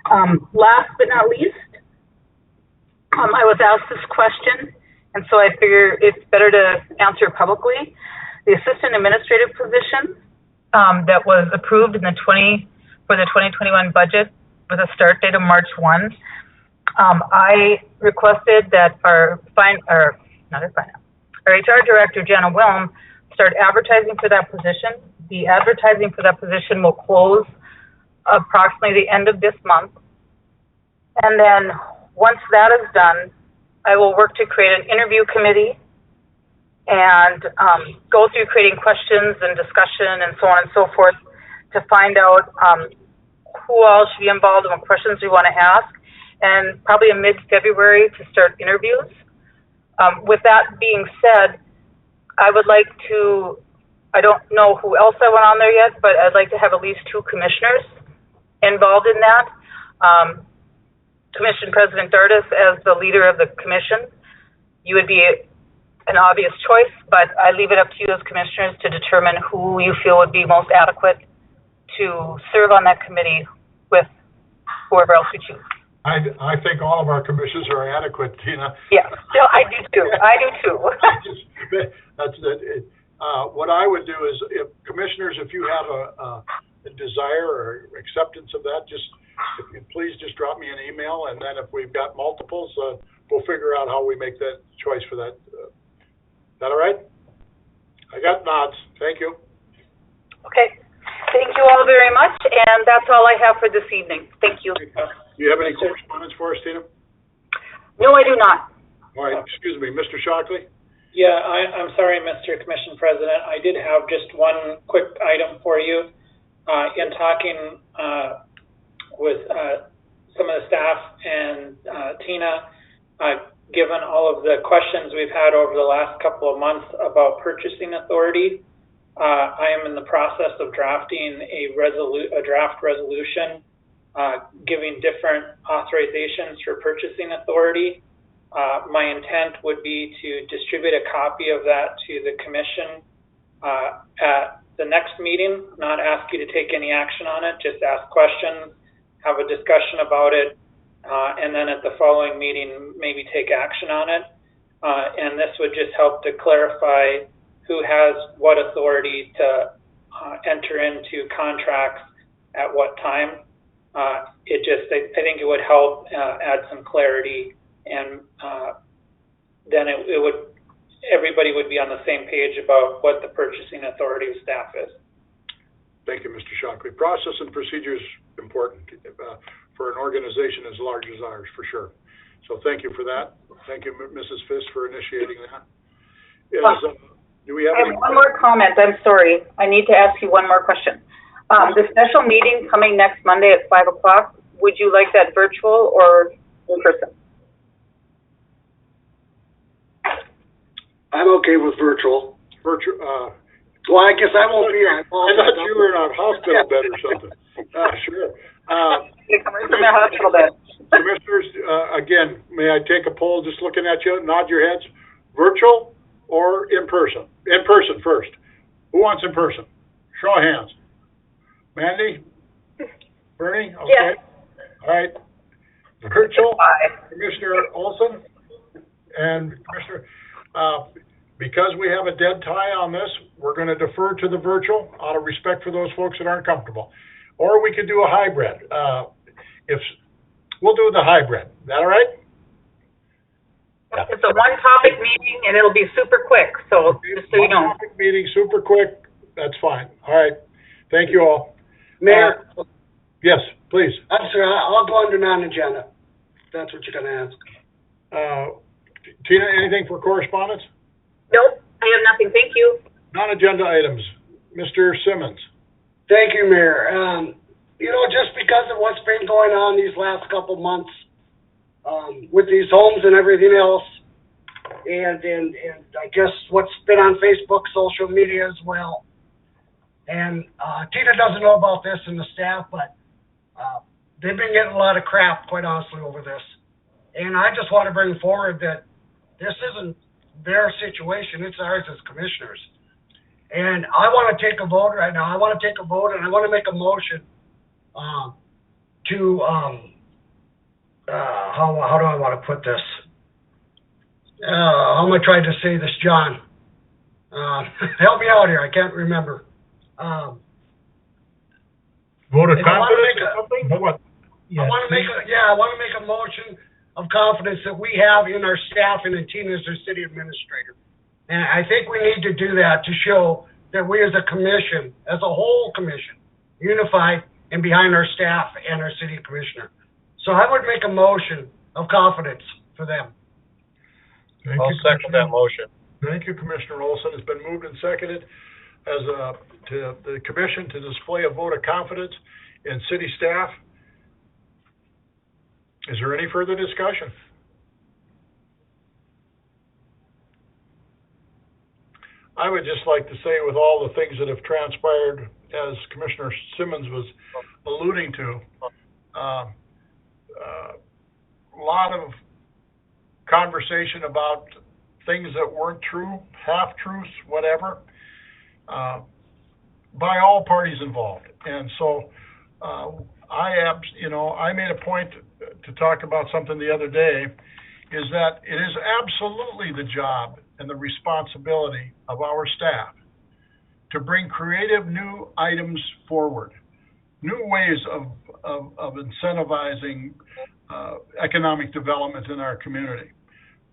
Last but not least, I was asked this question, and so I figure it's better to answer publicly. The assistant administrative position that was approved in for the 2021 budget with a start date of March 1. I requested that our HR director, Jana Wilm, start advertising for that position. The advertising for that position will close approximately the end of this month. And then once that is done, I will work to create an interview committee and go through creating questions and discussion and so on and so forth to find out who all should be involved and what questions we want to ask, and probably in mid-February to start interviews. With that being said, I would like to, I don't know who else I went on there yet, but I'd like to have at least 2 commissioners involved in that. Commission President Dardis as the leader of the commission. You would be an obvious choice, but I leave it up to you as commissioners to determine who you feel would be most adequate to serve on that committee with whoever else we choose. I think all of our commissions are adequate, Tina. Yeah, so I do too. That's it. What I would do is, if commissioners, if you have a desire or acceptance of that, if you please just drop me an email, and then if we've got multiples, we'll figure out how we make that choice for that. Is that all right? I got nods. Thank you. Okay. Thank you all very much, and that's all I have for this evening. Thank you. Do you have any correspondence for us, Tina? No, I do not. All right. Excuse me, Mr. Shockley? Yeah, I'm sorry, Mr. Commission President. I did have just one quick item for you. In talking with some of the staff and Tina, given all of the questions we've had over the last couple of months about purchasing authority, I am in the process of drafting a draft resolution giving different authorizations for purchasing authority. My intent would be to distribute a copy of that to the commission at the next meeting, not ask you to take any action on it, just ask questions, have a discussion about it, and then at the following meeting, maybe take action on it. And this would just help to clarify who has what authority to enter into contracts at what time. I think it would help add some clarity, and then everybody would be on the same page about what the purchasing authority of staff is. Thank you, Mr. Shockley. Process and procedure is important for an organization as large as ours, for sure. So thank you for that. Thank you, Mrs. Fisk, for initiating that. Do we have I have one more comment. I'm sorry. I need to ask you one more question. The special meeting coming next Monday at 5 o'clock, would you like that virtual or in person? I'm okay with virtual. Well, I guess I won't be here. I thought you were on a hospital bed or something. Sure. They come right from their hospital bed. Commissioners, again, may I take a poll, just looking at you, nod your heads, virtual or in person? In person first. Who wants in person? Show of hands. Mandy? Bernie? Okay. Yes. All right. Virtual, Commissioner Olson and Commissioner, because we have a dead tie on this, we're going to defer to the virtual out of respect for those folks that aren't comfortable. Or we could do a hybrid. We'll do the hybrid. Is that all right? It's a one-topic meeting, and it'll be super quick, so just so you know. One-topic meeting, super quick, that's fine. All right. Thank you all. Mayor? Yes, please. I'm sorry, I'll go under non-agenda. That's what you're going to ask. Tina, anything for correspondence? Nope, I have nothing. Thank you. Non-agenda items. Mr. Simmons. Thank you, Mayor. Just because of what's been going on these last couple months with these homes and everything else, and I guess what's been on Facebook, social media as well. And Tina doesn't know about this and the staff, but they've been getting a lot of crap, quite honestly, over this. And I just want to bring forward that this isn't their situation, it's ours as commissioners. And I want to take a vote right now. I want to take a vote, and I want to make a motion how do I want to put this? How am I trying to say this, John? Help me out here. I can't remember. Vote of confidence or something? What? I want to make a motion of confidence that we have in our staff and in Tina as our city administrator. And I think we need to do that to show that we as a commission, as a whole commission, unified and behind our staff and our city commissioner. So I would make a motion of confidence for them. I'll second that motion. Thank you, Commissioner Olson. It's been moved and seconded to the commission to display a vote of confidence in city staff. Is there any further discussion? I would just like to say, with all the things that have transpired, as Commissioner Simmons was alluding to, a lot of conversation about things that weren't true, half-truths, whatever, by all parties involved. And so I made a point to talk about something the other day, is that it is absolutely the job and the responsibility of our staff to bring creative new items forward, new ways of incentivizing economic development in our community.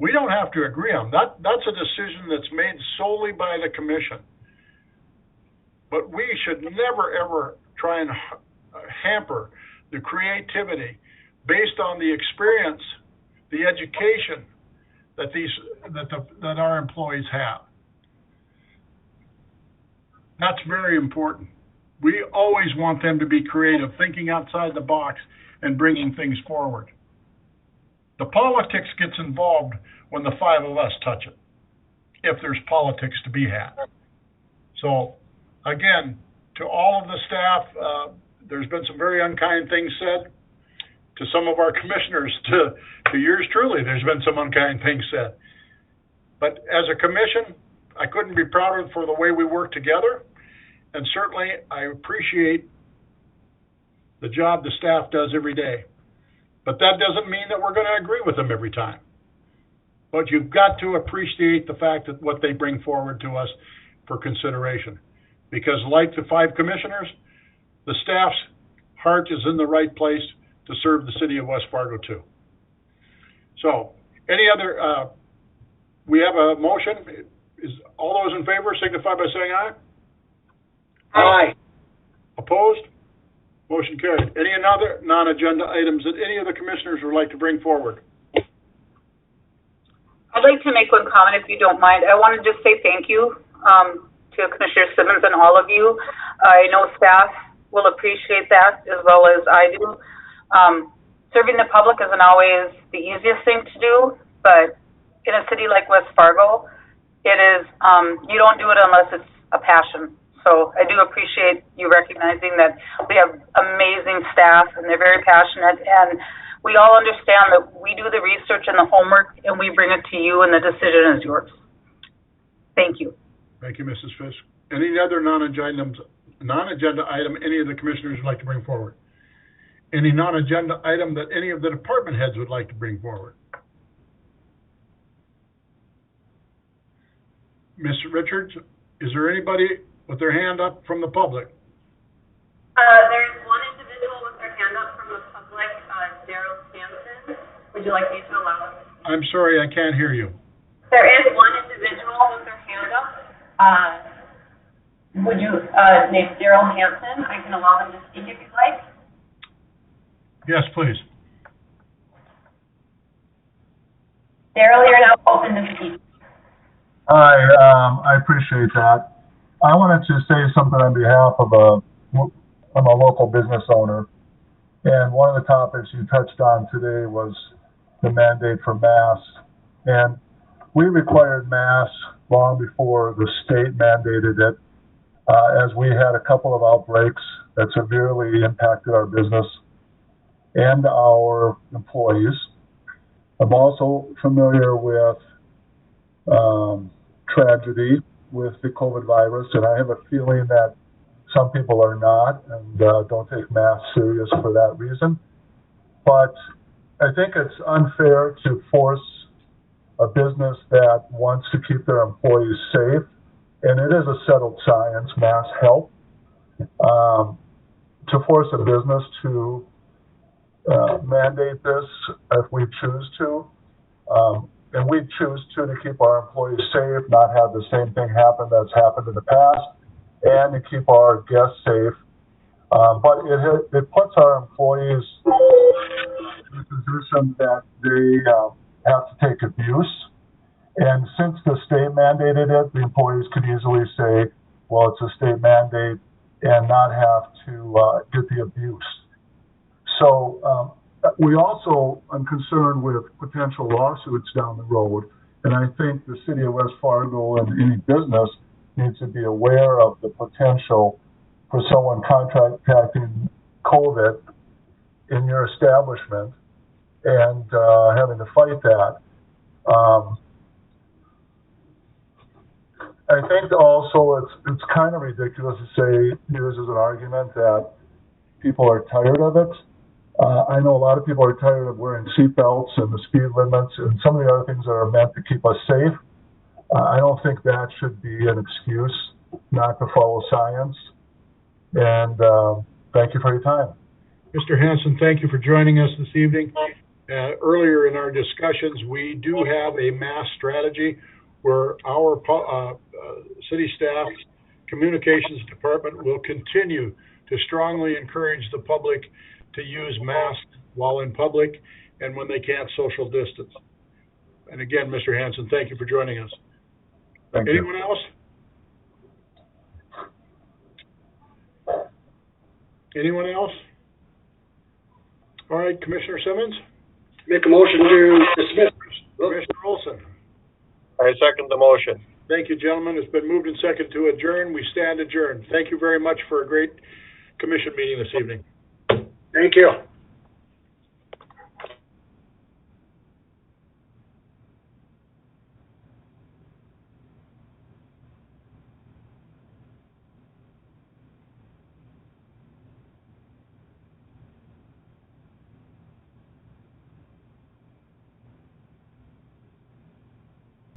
We don't have to agree on that. That's a decision that's made solely by the commission. But we should never, ever try and hamper the creativity based on the experience, the education that our employees have. That's very important. We always want them to be creative, thinking outside the box and bringing things forward. The politics gets involved when the five of us touch it, if there's politics to be had. So, again, to all of the staff, there's been some very unkind things said. To some of our commissioners, to yours truly, there's been some unkind things said. But as a commission, I couldn't be prouder for the way we work together. And certainly, I appreciate the job the staff does every day. But that doesn't mean that we're going to agree with them every time. But you've got to appreciate the fact that what they bring forward to us for consideration. Because like the five commissioners, the staff's heart is in the right place to serve the city of West Fargo too. So, any other, we have a motion. Is all those in favor signify by saying aye? Aye. Opposed? Motion carried. Any other non-agenda items that any of the commissioners would like to bring forward? I'd like to make one comment, if you don't mind. I want to just say thank you to Commissioner Simmons and all of you. I know staff will appreciate that as well as I do. Serving the public isn't always the easiest thing to do, but in a city like West Fargo, it is, you don't do it unless it's a passion. So I do appreciate you recognizing that we have amazing staff and they're very passionate, and we all understand that we do the research and the homework and we bring it to you and the decision is yours. Thank you. Thank you, Mrs. Fisk. Any other non-agenda item any of the commissioners would like to bring forward? Any non-agenda item that any of the department heads would like to bring forward? Mr. Richards, is there anybody with their hand up from the public? There's one individual with their hand up from the public, Daryl Sampson. Would you like me to allow him? I'm sorry, I can't hear you. There is one individual with their hand up. Would you, named Daryl Hampton? I can allow him to speak if you'd like. Yes, please. Daryl, you're now open to speak. Hi, I appreciate that. I wanted to say something on behalf of I'm a local business owner, and one of the topics you touched on today was the mandate for masks. And we required masks long before the state mandated it, as we had a couple of outbreaks that severely impacted our business and our employees. I'm also familiar with tragedy with the COVID virus, and I have a feeling that some people are not and don't take masks serious for that reason. But I think it's unfair to force a business that wants to keep their employees safe, and it is a settled science, masks help, to force a business to mandate this if we choose to. And we choose to keep our employees safe, not have the same thing happen that's happened in the past, and to keep our guests safe. But it puts our employees in a position that they have to take abuse. And since the state mandated it, the employees could easily say, well, it's a state mandate, and not have to get the abuse. So we also are concerned with potential lawsuits down the road, and I think the city of West Fargo and any business needs to be aware of the potential for someone contracting COVID in your establishment and having to fight that. I think also it's kind of ridiculous to say, use as an argument that people are tired of it. I know a lot of people are tired of wearing seatbelts and the speed limits and some of the other things that are meant to keep us safe. I don't think that should be an excuse not to follow science. And thank you for your time. Mr. Hanson, thank you for joining us this evening. Earlier in our discussions, we do have a mass strategy where our city staff communications department will continue to strongly encourage the public to use masks while in public and when they can't social distance. And again, Mr. Hanson, thank you for joining us. Thank Anyone you. else? Anyone else? All right, Commissioner Simmons? Make a motion to dismiss. Commissioner Olson? I second the motion. Thank you, gentlemen. It's been moved and seconded to adjourn. We stand adjourned. Thank you very much for a great commission meeting this evening. Thank you.